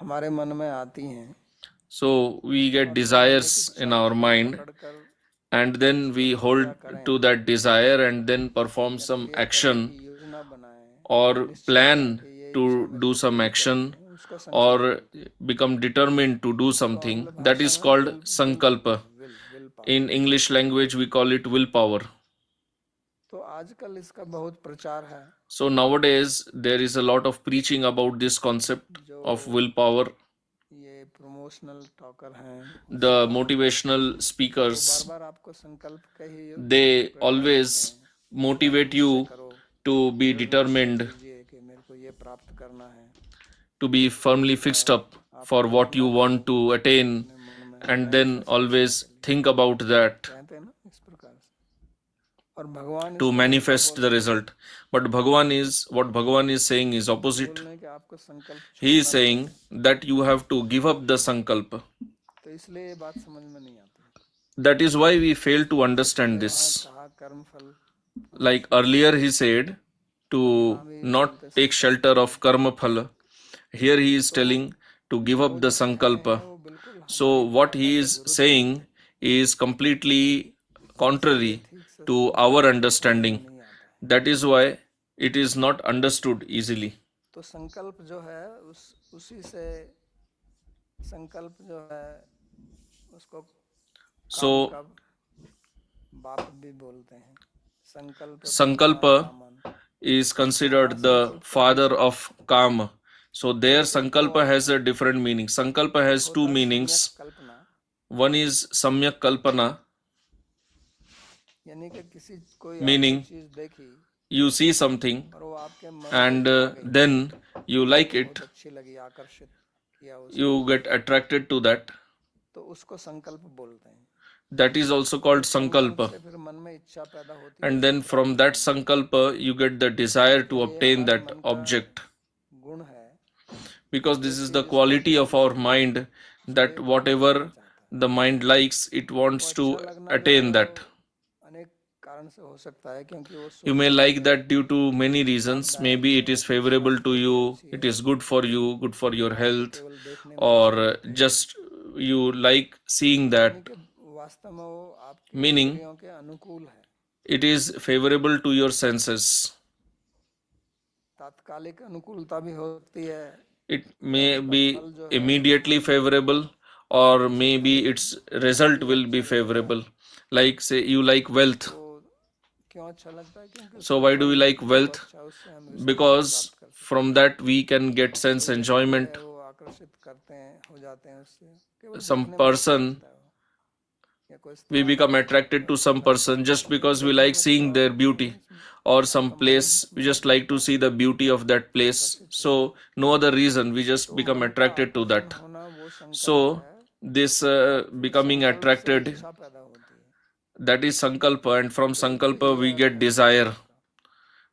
हमारे मन में आती हैं, So we get desires in our mind, पकड़कर and then we hold to that desire and then perform some action योजना बनाएं, or plan to do some action उसको or become determined to do something. That is called sankalpa. Will power. In English language, we call it willpower. तो आजकल इसका बहुत प्रचार है, So nowadays, there is a lot of preaching about this concept of willpower. ये promotional talker हैं, The motivational speakers, बार आपको संकल्प का ही they always motivate you करो, to be determined, कीजिए कि मेरे को ये प्राप्त करना है, to be firmly fixed up for what you want to attain, and then always think about that कहते हैं ना इस प्रकार से। और भगवान to manifest the result. But what Bhagavan is saying is opposite. बोलने कि आपको संकल्प, He is saying that you have to give up the sankalpa. तो इसलिए ये बात समझ में नहीं आती। That is why we fail to understand this. कहा कर्म फल, Like earlier he said to not take shelter of karma phala. Here he is telling to give up the sankalpa. वो बिल्कुल So what he is saying is completely contrary to our understanding. That is why it is not understood easily. तो तो संकल्प जो है उसी से संकल्प जो है उसको काम So, का बाप भी बोलते हैं। संकल्प Sankalpa common, is considered the father of Kama. So, there Sankalpa has a different meaning. Sankalpa has two meanings. Kalpana One is Samyak Kalpana, यानी कि किसी कोई meaning आपने चीज देखी you see something और वो आपके मन and को भा गई, then you like बहुत it, अच्छी लगी, आकर्षित किया उसको, you get attracted to that. तो उसको संकल्प बोलते हैं। That is also called संकल्प Sankalpa. से फिर मन में इच्छा पैदा होती है And उसको then from that Sankalpa, you get the desire to ये obtain हमारे that मन का object. गुण है, Because this जो is the चीज इसको quality अच्छी of our लगती है mind उसको that ये प्राप्त whatever करना चाहता है। the mind likes, it वो wants अच्छा to लगना जो है attain that. वो अनेक कारण से हो सकता है, क्योंकि वो You may सुख like है, that due to many reasons. लाभदायक Maybe it है, is favorable to स्वास्थ्य के लिए you, अच्छी it है, is good for you, good for your आपको health, केवल देखने में or अच्छी लगती है, just you like seeing यानी that, कि वास्तव में वो आपकी meaning इंद्रियों के अनुकूल है। it is favorable to your senses. तात्कालिक अनुकूलता भी हो सकती है, It कि may उसका be फल जो है immediately favorable, or maybe its result will be favorable. Like, say, you like wealth. तो क्यों अच्छा लगता है, क्योंकि So, उसका why do we फल like जो wealth? अच्छा है, उससे हम विषय सुख Because प्राप्त कर सकते from that we can get हैं। sense कोई व्यक्ति enjoyment. है, वो आकर्षित करते हैं, हो जाते हैं उससे, केवल Some देखने में अच्छा person, लगता है वो, या कोई we स्थान become है, attracted to some person just because we देखने like में अच्छा seeing हो, their तो beauty, उसमें or some आपका मन place we just Mohit like to होता see है, the beauty of that place. आकर्षित हो So जाता है। no other reason, we just तो become मन का attracted to आकर्षण that. होना वो संकल्प So है, this और फिर becoming संकल्प से attracted, इच्छा पैदा होती है, that is sankalpa, and from तो एक sankalpa ये we अर्थ get है desire. संकल्प का।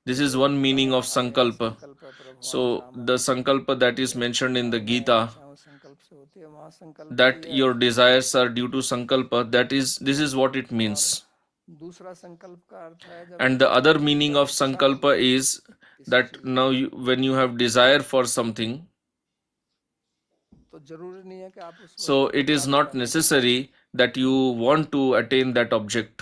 This तो is ये one meaning कहा of आ गया sankalpa. संकल्प है प्रभवान So कामम, the sankalpa that is कि mentioned in the कामनाएं Gita, इच्छाओं संकल्प से होती है, वहाँ संकल्प का that ये your अर्थ है। desires are due to sankalpa, that is, this is what it और means. दूसरा संकल्प का अर्थ है जब And the other meaning जब of इच्छा sankalpa की is किसी that चीज now की, you, when you have desire for something, तो जरूरी नहीं है कि आप उस so वस्तु को it is प्राप्त not करना चाहें। necessary that you want to attain that object.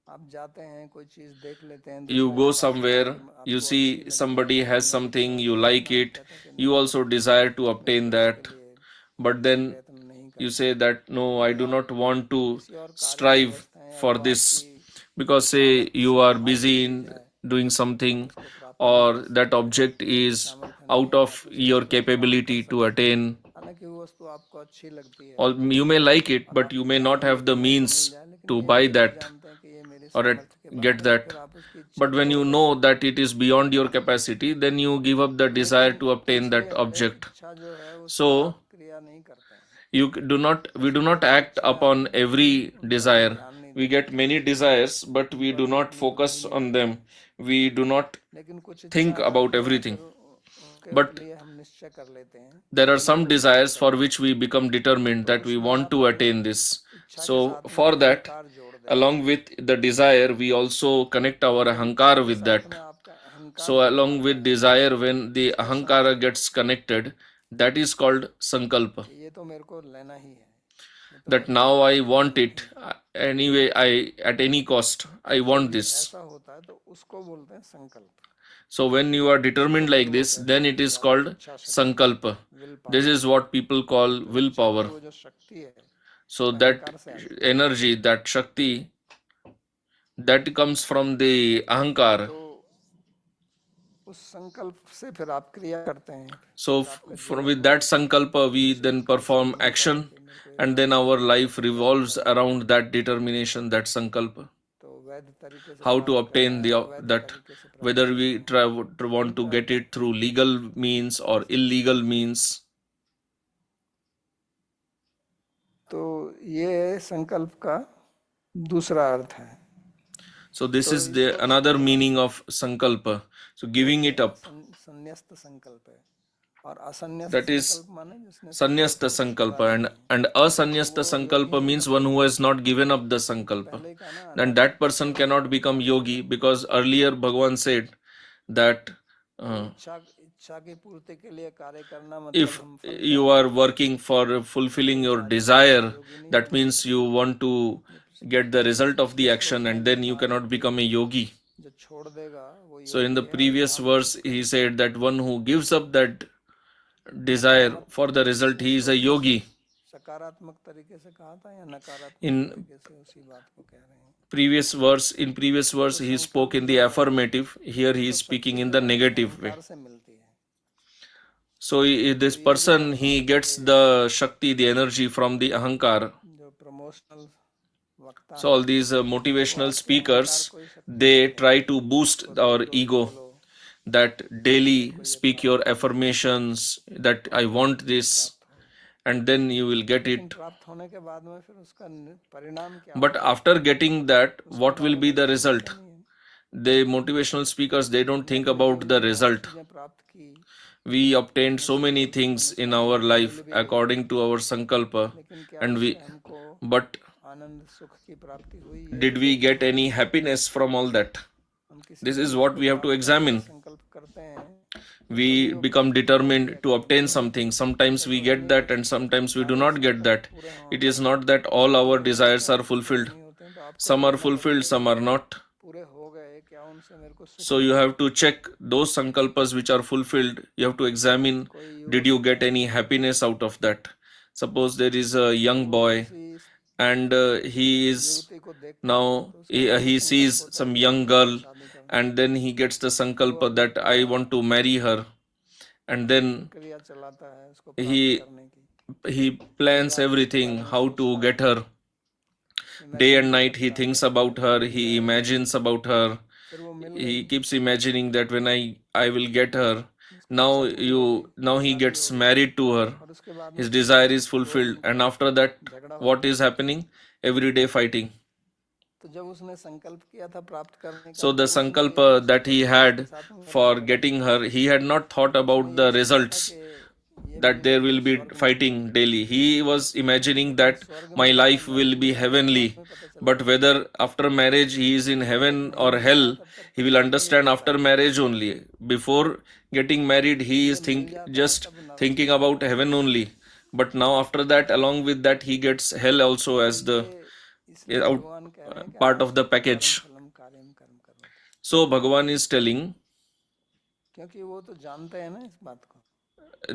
आप जाते हैं, कोई चीज देख लेते हैं, You दूसरे go के पास somewhere, जाके you आपको अच्छी see लगती है, somebody आपके has मन में इच्छा something, you होती है, like लेकिन आप it, कहते हैं कि you नहीं, also desire to मैं obtain फिर उसके that, लिए but then प्रयत्न नहीं you करता। say that no, I यानी do आप not want to किसी और कार्य में strive व्यस्त हैं, या for वो this, आपकी because say सामर्थ्य you से are बाहर की busy चीज in है, doing आप something, उसको प्राप्त नहीं or कर that सकते, object आपकी is सामर्थ्य नहीं out है, of आप उस your वस्तु को प्राप्त कर capability to सकें। attain. हालांकि वो वस्तु आपको अच्छी लगती है Or you may like it, और but आप you may not चाहेंगे have कि the मेरे को means मिल जाए, लेकिन to ये buy आप that जानते हैं कि ये मेरे or सामर्थ्य के get बाहर है, तो that. फिर आप उसकी इच्छा But when you छोड़ know देते हैं। that it is beyond your capacity, then you give up the desire लेकिन to obtain इसलिए that हमें object. इच्छा जो है उस पर So आप क्रिया नहीं करते हैं। we do not अनेक act इच्छाएं upon आती हैं, every उन पर हम desire. ध्यान नहीं We देते, get many desires, but उन we पर do हम not अपनी focus बुद्धि नहीं on them. लगाते, We do not लेकिन कुछ think इच्छाएं about आती हैं, everything. फिर उनके But लिए हम निश्चय कर लेते हैं there are कि some इनको प्राप्त desires for करना which है, we become determined तो that we उसमें want आप to अपनी attain this. इच्छा के So साथ में for that, अहंकार जोड़ देते along हैं, with the desire, we also connect our और जब ahankar इच्छा के with साथ that. में आपका अहंकार So जुड़ along जाता with है, desire, when the तो ahankara संकल्प gets होता है connected, that is called sankalpa. कि ये तो मेरे को लेना ही है, ये तो That मेरे को now I छोड़ना want नहीं it. है। Anyway, I at any cost I तो want जब ये this. ऐसा होता है तो उसको बोलते हैं संकल्प, So when you are determined like उसको वो this, कहते then हैं it is कि आपकी called इच्छा शक्ति, sankalpa. Will This power. is what people call तो इच्छा willpower. की वो जो शक्ति है So वो that अहंकार से आती है, energy, that shakti, that comes from the ahankar. तो उस संकल्प से फिर आप क्रिया करते हैं, So फिर आपका from जीवन with that sankalpa, we उसी then चीज से perform घूमता है action, कि मेरे को ये and then करना our है, life प्राप्त revolves करना है। around that determination, that sankalpa. तो वैध तरीके से How to प्राप्त करना obtain है, the अवैध that, तरीके से प्राप्त whether we करना है, want to get it through legal means or illegal means. तो ये संकल्प का दूसरा अर्थ है। So this is the another meaning of sankalpa. So giving it up. संन्यस्त संकल्प है, और असन्यस्त That is संकल्प माने जिसने Sanyasta Sankalpa, and Asanyasta Sankalpa means one who has not given up the Sankalpa. पहले का ना Then that person cannot become yogi, because earlier Bhagavan said that इच्छा की पूर्ति के लिए कार्य करना मतलब if हम फल you are working for fulfilling your desire, योगी नहीं that means you want to get the result of the action, and then you cannot become a yogi. जो छोड़ देगा वो So in the योगी है, previous जहाँ verse, he said that one who gives up that desire for the result, he is a yogi. सकारात्मक तरीके से कहा था या नकारात्मक In तरीके से उसी बात को कह रहे हैं? previous verse, he spoke in the affirmative. Here he is speaking in the negative way. अहंकार से मिलती है। So this person, he gets the shakti, the energy from the ahankar. जो प्रमोशनल वक्ता So all these motivational speakers, they try to boost our ego, that daily speak your affirmations, that I want this, and then you will get it. प्राप्त होने के बाद में फिर उसका परिणाम क्या But after getting that, what will be the result? The motivational speakers, they don't think about the result. चीजें प्राप्त की, We obtained so many things in our life according to our sankalpa, लेकिन क्या and उससे हमको but आनंद सुख की प्राप्ति हुई है? did we get any happiness from all that? हम किसी This is चीज what को we have to प्राप्त करने का examine. संकल्प करते हैं, We become determined to obtain something. Sometimes we get that, and sometimes we do not get that. It is not that all our desires are fulfilled. नहीं होते हैं, तो आपको Some are fulfilled, some are not. पूरे हो गए, क्या उनसे मेरे को सुख? So you have to check those sankalpas which are fulfilled. You have to examine, did you get any happiness out of that? Suppose there is a young boy and he is now he sees some young girl, and then he gets the sankalpa that I want to marry her, and then क्रिया चलाता है उसको he प्राप्त करने की। he plans everything how to get her. Day and night he thinks about her, he imagines about her, फिर वो मिल he keeps imagining that when I will get her. Now he gets married to her, और उसके बाद his desire is fulfilled, and after that what is happening? Everyday fighting. तो जब उसने संकल्प किया था प्राप्त करने का, So the sankalpa that he had for getting her, he had not thought about the results, that there will be fighting daily. He was imagining that my life will be heavenly, but whether after marriage he is in heaven or hell, he will understand after marriage only. Before getting married, he is just thinking about heaven only, but now after that, along with that, he gets hell also as the part of the package. फलम कार्यम कर्म करो, So Bhagavan is telling क्योंकि वो तो जानते हैं ना इस बात को,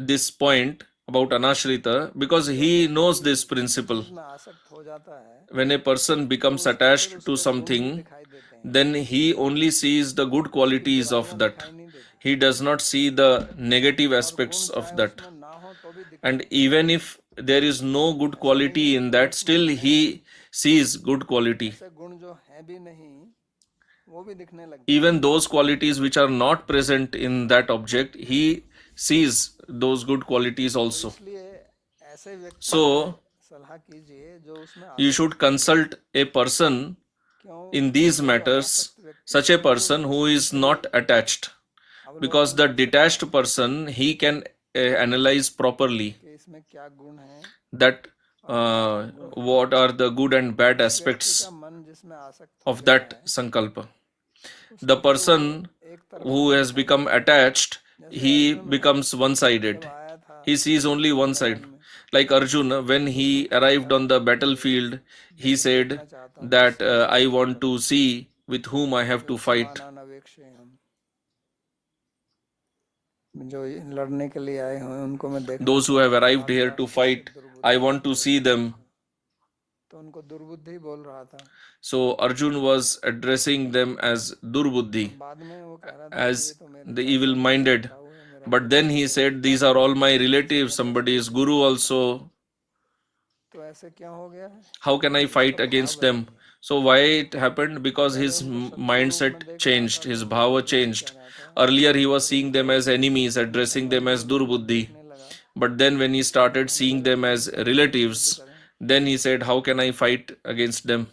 this point about Anashrita, because he knows this principle. उसमें आसक्त हो जाता है, When a person becomes attached to something, दिखाई देते हैं, then he only sees the good qualities of that. नहीं देते, He does not see the negative aspects of that. उसमें ना हो तो भी And even if there is no good quality in that, still he sees good quality. ऐसे गुण जो हैं भी नहीं वो भी दिखने लगते Even those qualities which are not present in that object, he sees those good qualities also. हैं। इसलिए ऐसे व्यक्ति So सलाह कीजिए जो उसमें you should consult a person क्यों in these matters, such a person who is not attached, because the detached person, he can analyze properly कि इसमें क्या गुण है, that what are the good and bad aspects का मन जिसमें आसक्त of that sankalpa. The person who has become attached, he becomes one-sided. आया था, He sees only one side. Like Arjuna, when he arrived on the battlefield, he said that I want to see with whom I have to fight. अनवेक्षे हम जो लड़ने के लिए आए हैं उनको मैं देख, Those who have arrived here to fight, I want to see them. तो उनको दुर्बुद्धि बोल रहा था, So Arjun was addressing them as Durbuddhi, बाद में वो कह रहा था as the evil-minded. But then he said, these are all my relatives, somebody is Guru also. तो ऐसे क्यों हो गया है? How can I fight against them? So why it happened? Because his mindset changed, his bhava changed. Earlier he was seeing them as enemies, addressing them as Durbuddhi. But then when he started seeing them as relatives, then he said, how can I fight against them?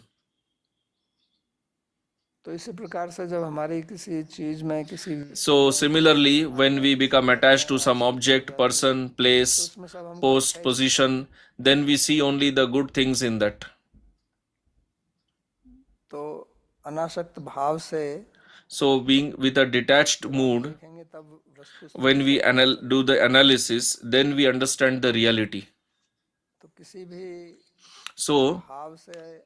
तो इसी प्रकार से जब हमारी किसी चीज में किसी So similarly, when we become attached to some object, person, place, post, position, then we see only the good things in that. तो अनासक्त भाव से So being with a detached mood, देखेंगे तब वस्तु when we do the analysis, then we understand the reality. तो किसी भी So भाव से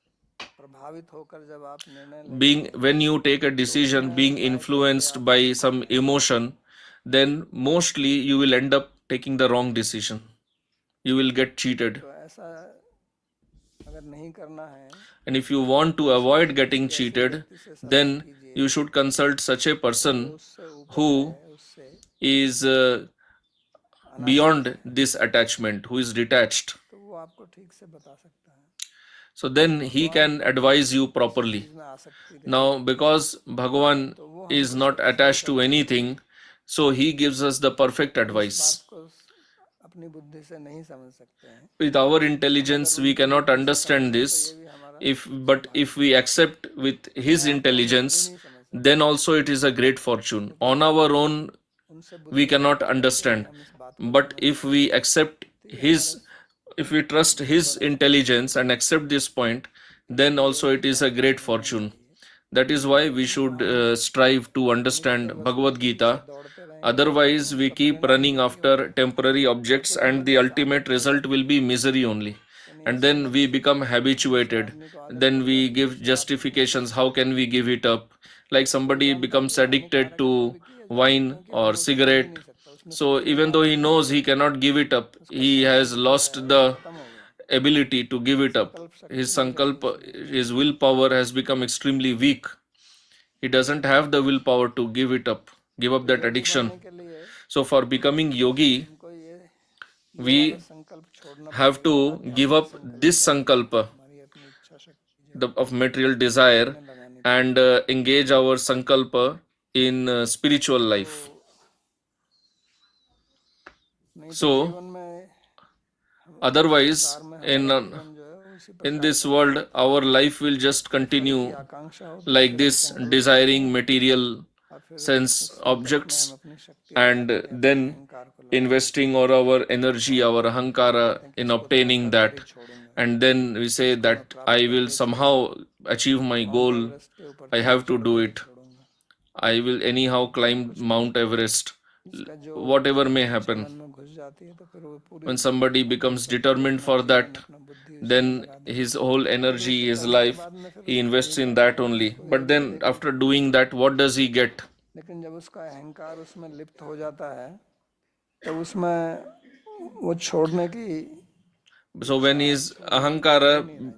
प्रभावित होकर जब आप निर्णय लेते being when you take a decision being influenced by some emotion, then mostly you will end up taking the wrong decision. You will get cheated. तो ऐसा अगर नहीं करना है And if you want to avoid getting cheated, किसी से then सलाह कीजिए you should consult such a person उससे ऊपर who है उससे is beyond this attachment, who is detached. तो वो आपको ठीक से बता सकता है So then he can advise you properly. इसमें आसक्ति रहे Now, because Bhagavan is not attached to anything, so he gives us the perfect advice. को अपनी बुद्धि से नहीं समझ सकते हैं With our intelligence, we cannot understand this. But if we accept with his intelligence, then also it is a great fortune. On our own, उनसे we cannot understand. But if we accept his, if we trust his intelligence and accept this point, then also it is a great fortune. That is why we should strive to understand Bhagavad Gita. Otherwise, we keep running after temporary objects, and the ultimate result will be misery only. And then we become habituated. Then we give justifications. How can we give it up? Like somebody becomes addicted to wine or cigarette. So even though he knows he cannot give it up, he has lost the ability to give it up. His sankalpa, his willpower has become extremely weak. He doesn't have the willpower to give it up, give up that addiction. So for becoming yogi, we have to give up this sankalpa of material desire and engage our sankalpa in spiritual life. So otherwise, in this world, our life will just continue like this, desiring material sense objects and then investing all our energy, our ahankara in obtaining that. And then we say that I will somehow achieve my goal, I have to do it. I will anyhow climb Mount Everest, whatever may happen. When somebody becomes determined for that, then his whole energy, his life, he invests in that only. But then after doing that, what does he get? लेकिन जब उसका अहंकार उसमें लिप्त हो जाता है तो उसमें वो छोड़ने की So when his ahankara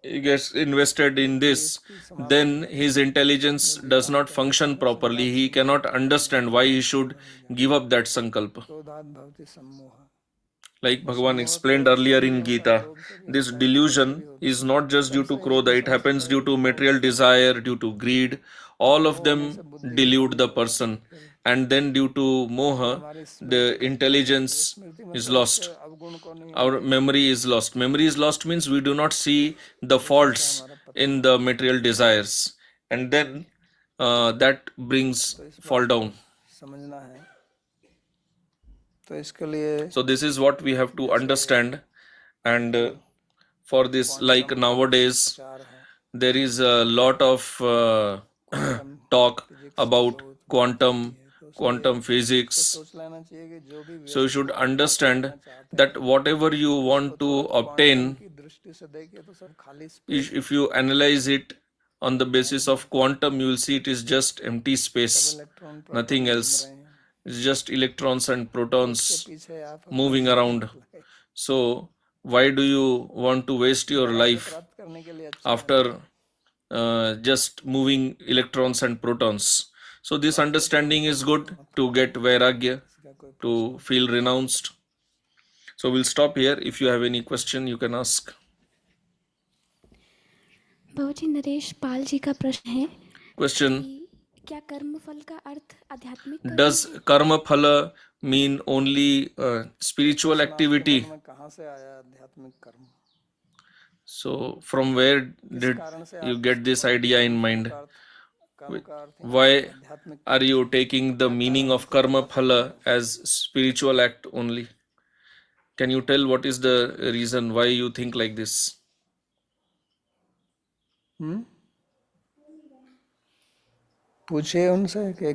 gets invested in this, then his intelligence does not function properly. He cannot understand why he should give up that sankalpa. क्रोधात् भवति सम्मोह Like Bhagavan explained earlier in Gita, this delusion is not just due to krodha, it happens due to material desire, due to greed. All of them delude the person. And then due to moha, the intelligence is lost. Our memory is lost. Memory is lost means we do not see the faults in the material desires. And then that brings fall down. समझना है तो इसके लिए So this is what we have to understand, and for this, like nowadays, there is a lot of talk about quantum physics. सोच लेना चाहिए कि जो भी So you should understand that whatever you want to obtain, की दृष्टि से देखे तो सब खाली if you analyze it on the basis of quantum, you will see it is just empty space, electron nothing else. It's just electrons and protons पीछे आप moving around. So why do you want to waste your life करने के लिए after just moving electrons and protons? So this understanding is good to get vairagya, to feel renounced. So we'll stop here. If you have any question, you can ask. बाबूजी, नरेश पाल जी का प्रश्न है Question: कि क्या कर्म फल का अर्थ आध्यात्मिक कर्म does karma phala mean only spiritual activity? में कहाँ से आया आध्यात्मिक कर्म So from where did you get this idea in mind? कर्म का अर्थ Why are you taking the meaning of karma phala as spiritual act only? Can you tell what is the reason why you think like this? पूछिए उनसे कि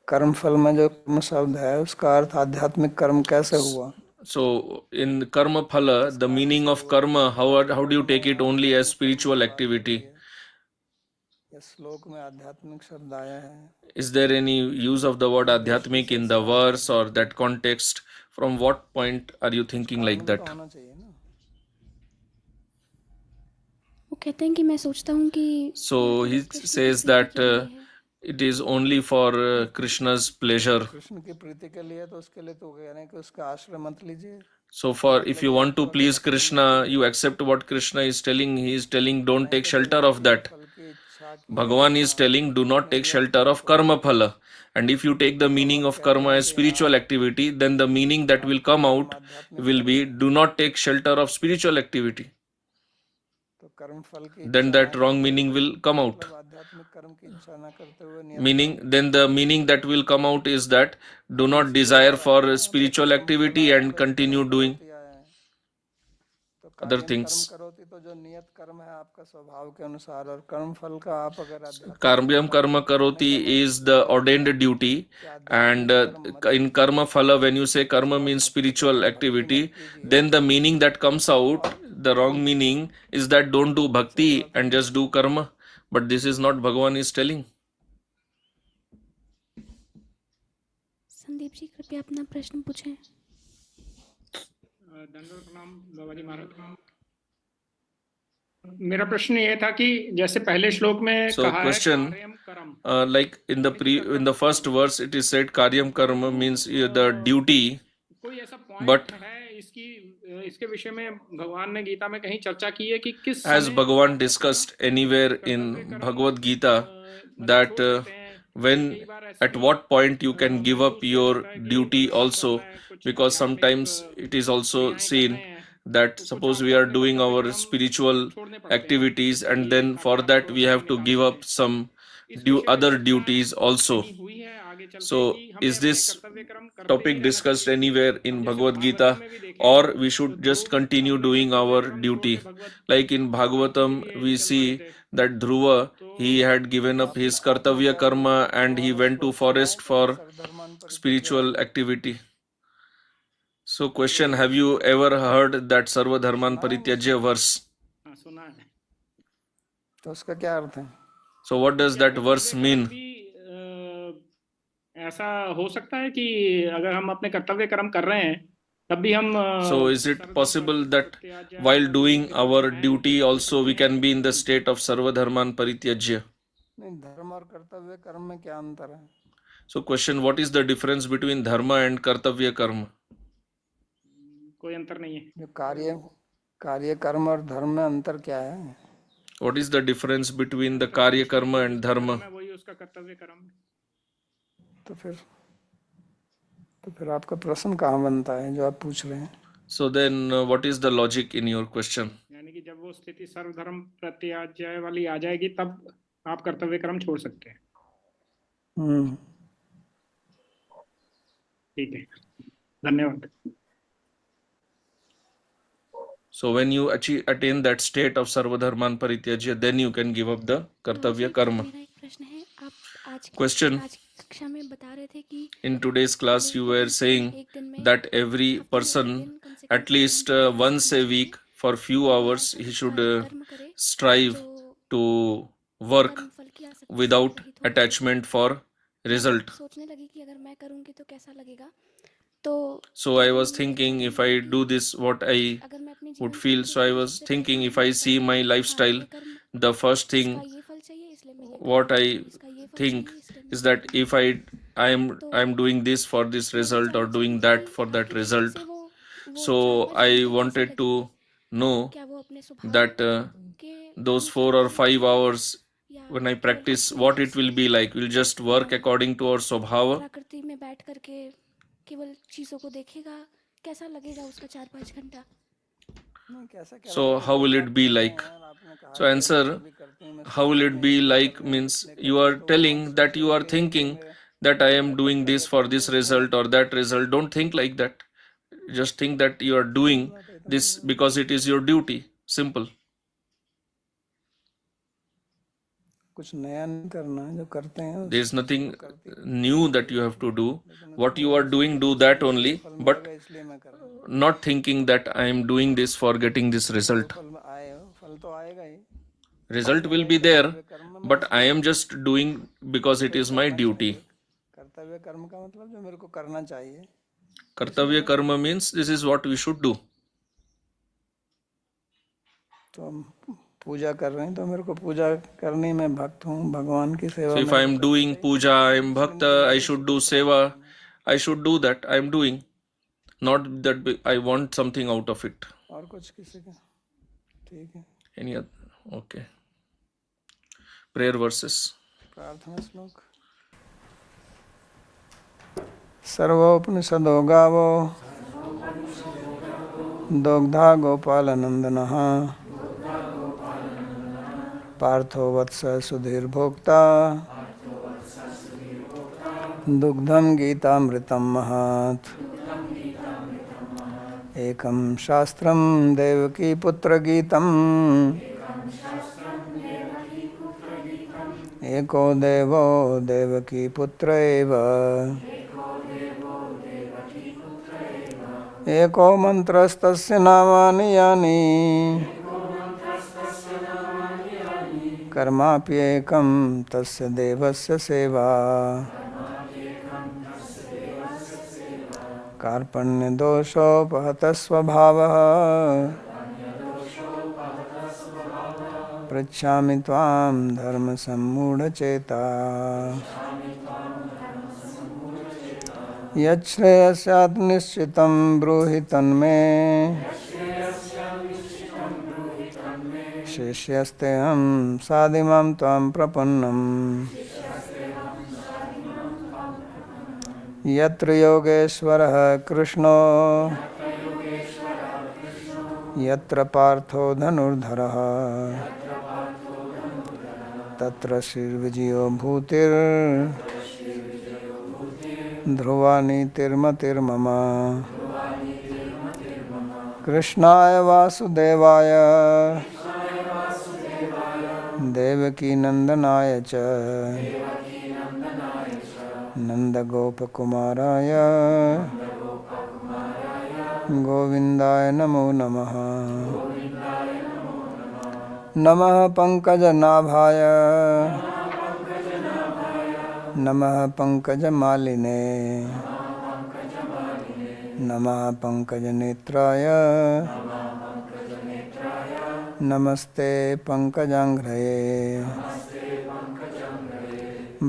कर्म फल में जो कर्म शब्द है उसका अर्थ आध्यात्मिक कर्म कैसे हुआ So in karma phala, the meaning of karma, how do you take it only as spiritual activity? या श्लोक में आध्यात्मिक शब्द आया है Is there any use of the word adhyatmik in the verse or that context? From what point are you thinking like तो that? होना चाहिए ना वो कहते हैं कि मैं सोचता हूँ कि So he कृष्ण की says प्रीति that के लिए है। it is only for Krishna's pleasure. Krishna की प्रीति के लिए तो उसके लिए तो कह रहे हैं कि उसका आश्रय मत लीजिए So for if you want to please Krishna, you accept what Krishna is telling. He is telling don't take shelter of that. फल की इच्छा की Bhagavan is telling do not take shelter of karma phala. And if you take the meaning of karma as spiritual activity, then the meaning that will come out will be do not take shelter of spiritual activity. तो कर्म फल की Then that wrong meaning will come out. आध्यात्मिक कर्म की इच्छा न करते हुए Meaning, then the meaning that will come out is that do not desire for spiritual activity and continue doing तो other कर्म things. करोति तो जो नियत कर्म है आपका स्वभाव के अनुसार और कर्म फल का आप अगर Karmyam karma karoti is the ordained duty, and in karma phala, when you say karma means spiritual activity, then the meaning that comes out, the wrong meaning is that don't do bhakti and just do karma. But this is not Bhagavan is telling. Sandeep ji कृपया अपना प्रश्न पूछें। दंडवत प्रणाम बाबा जी महाराज। मेरा प्रश्न ये था कि जैसे पहले श्लोक में So कहा question, है कार्यम कर्म, like in the first verse it is said karyam karma means the duty, कोई ऐसा पॉइंट but है इसके विषय में भगवान ने गीता में कहीं चर्चा की है कि किस as समय Bhagavan discussed anywhere in Bhagavad Gita that when at what point you can give up your duty also, because sometimes it is also seen that suppose we are doing our spiritual activities and then for that we have to give up some other duties also. So is this topic discussed anywhere in Bhagavad Gita, or we should just continue doing our duty? Like in Bhagavatam we see that Dhruva, he had given up his kartavya karma and he went to forest for spiritual activity. So question, have you ever heard that Sarva Dharman Parityajya verse? सुना है। तो उसका क्या अर्थ है So what does that verse mean? ऐसा हो सकता है कि अगर हम अपने कर्तव्य कर्म कर रहे हैं तब भी हम So is it possible that while doing our duty also we can be in the state of Sarva Dharman Parityajya? नहीं धर्म और कर्तव्य कर्म में क्या अंतर है So question, what is the difference between dharma and kartavya karma? कोई अंतर नहीं है। जो कार्य कर्म और धर्म में अंतर क्या है What is the difference between the karya karma and dharma? वही उसका कर्तव्य कर्म है। तो फिर आपका प्रश्न कहाँ बनता है जो आप पूछ रहे हैं So then what is the logic in your question? यानी कि जब वो स्थिति सर्वधर्म प्रत्याज्य वाली आ जाएगी तब आप कर्तव्य कर्म छोड़ सकते हैं। ठीक है, धन्यवाद। So when you attain that state of sarvadharman parityajya, then you can give up the kartavya karma. मेरा एक प्रश्न है, आप आज Question, आज की कक्षा में बता रहे थे कि in today's class you were saying that every person at least once a week for few hours he should strive to work without attachment for result. सोचने लगी कि अगर मैं करूंगी तो कैसा लगेगा, तो So I was thinking if I do this what I अगर मैं अपनी would feel. So I was thinking if I see my lifestyle, the first thing ये फल चाहिए इसलिए मैं ये what I think is that if I am doing this for this result or doing that for that result. So I wanted to know that those 4 or 5 hours when I practice what it will be like. We'll just work according to our स्वभाव. प्रकृति में बैठ करके केवल चीजों को देखेगा, कैसा लगेगा उसका 4-5 घंटा? So how will it be like? So answer, how will it be like means you are telling that you are thinking that I am doing this for this result or that result. Don't think like that. Just think that you are doing this because it is your duty. Simple. कुछ नया नहीं करना है, जो करते हैं There is nothing new that you have to do. What you are doing, do that only, but इसलिए मैं कर रहा हूँ। not thinking that I am doing this for getting this result. फल में आए फल तो आएगा ही, Result will be there, but I am just doing because it is my duty. कर्तव्य कर्म का मतलब जो मेरे को करना चाहिए। Kartavya karma means this is what we should do. तो हम पूजा कर रहे हैं तो मेरे को पूजा करनी, मैं भक्त हूँ, भगवान की सेवा So if में I am doing puja, I am bhakta, I should do seva, I should do that. I am doing, not that I want something out of it. और कुछ किसी का ठीक है। Any other? Okay. Prayer verses. प्रार्थना श्लोक। सर्वोपनिषदो गावो दोग्धा गोपालनंदनः पार्थो वत्स सुधीर्भोक्ता दुग्धं गीतामृतं महत् एकं शास्त्रं देवकी पुत्र गीतम् एको देवो देवकी पुत्र एव एको मंत्रस्तस्य नामानि यानि कर्माप्येकं तस्य देवस्य सेवा कार्पण्यदोषोपहतः स्वभावः पृच्छामि त्वां धर्मसम्मूढचेता यच्छ्रेयस्यात् निश्चितं ब्रूहि तन्मे शिष्यस्तेऽहं साधिमां त्वां प्रपन्नम् यत्र योगेश्वरः कृष्णो यत्र पार्थो धनुर्धरः तत्र श्रीर्विजयो भूतिर् ध्रुवा नीतिर्मतिर्मम कृष्णाय वासुदेवाय देवकी नंदनाय च नंदगोपकुमाराय गोविंदाय नमो नमः। नमः पंकजनाभाय नमः पंकजमालिने नमः पंकजनेत्राय नमस्ते पंकजांघ्रये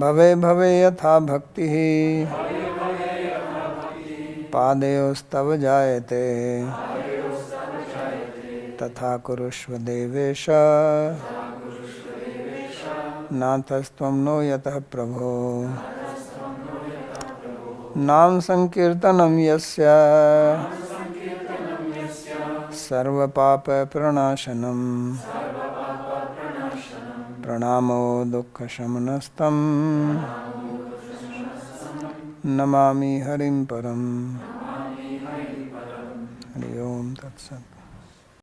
भवे भवे यथा भक्तिः पादयोस्तव जायते तथा कुरुष्व देवेश नाथस्त्वं नो यतः प्रभो। नाम संकीर्तनं यस्य सर्वपाप प्रणाशनं प्रणामो दुःखशमनस्तं नमामि हरिं परम्। हरि ओम तत्सत्।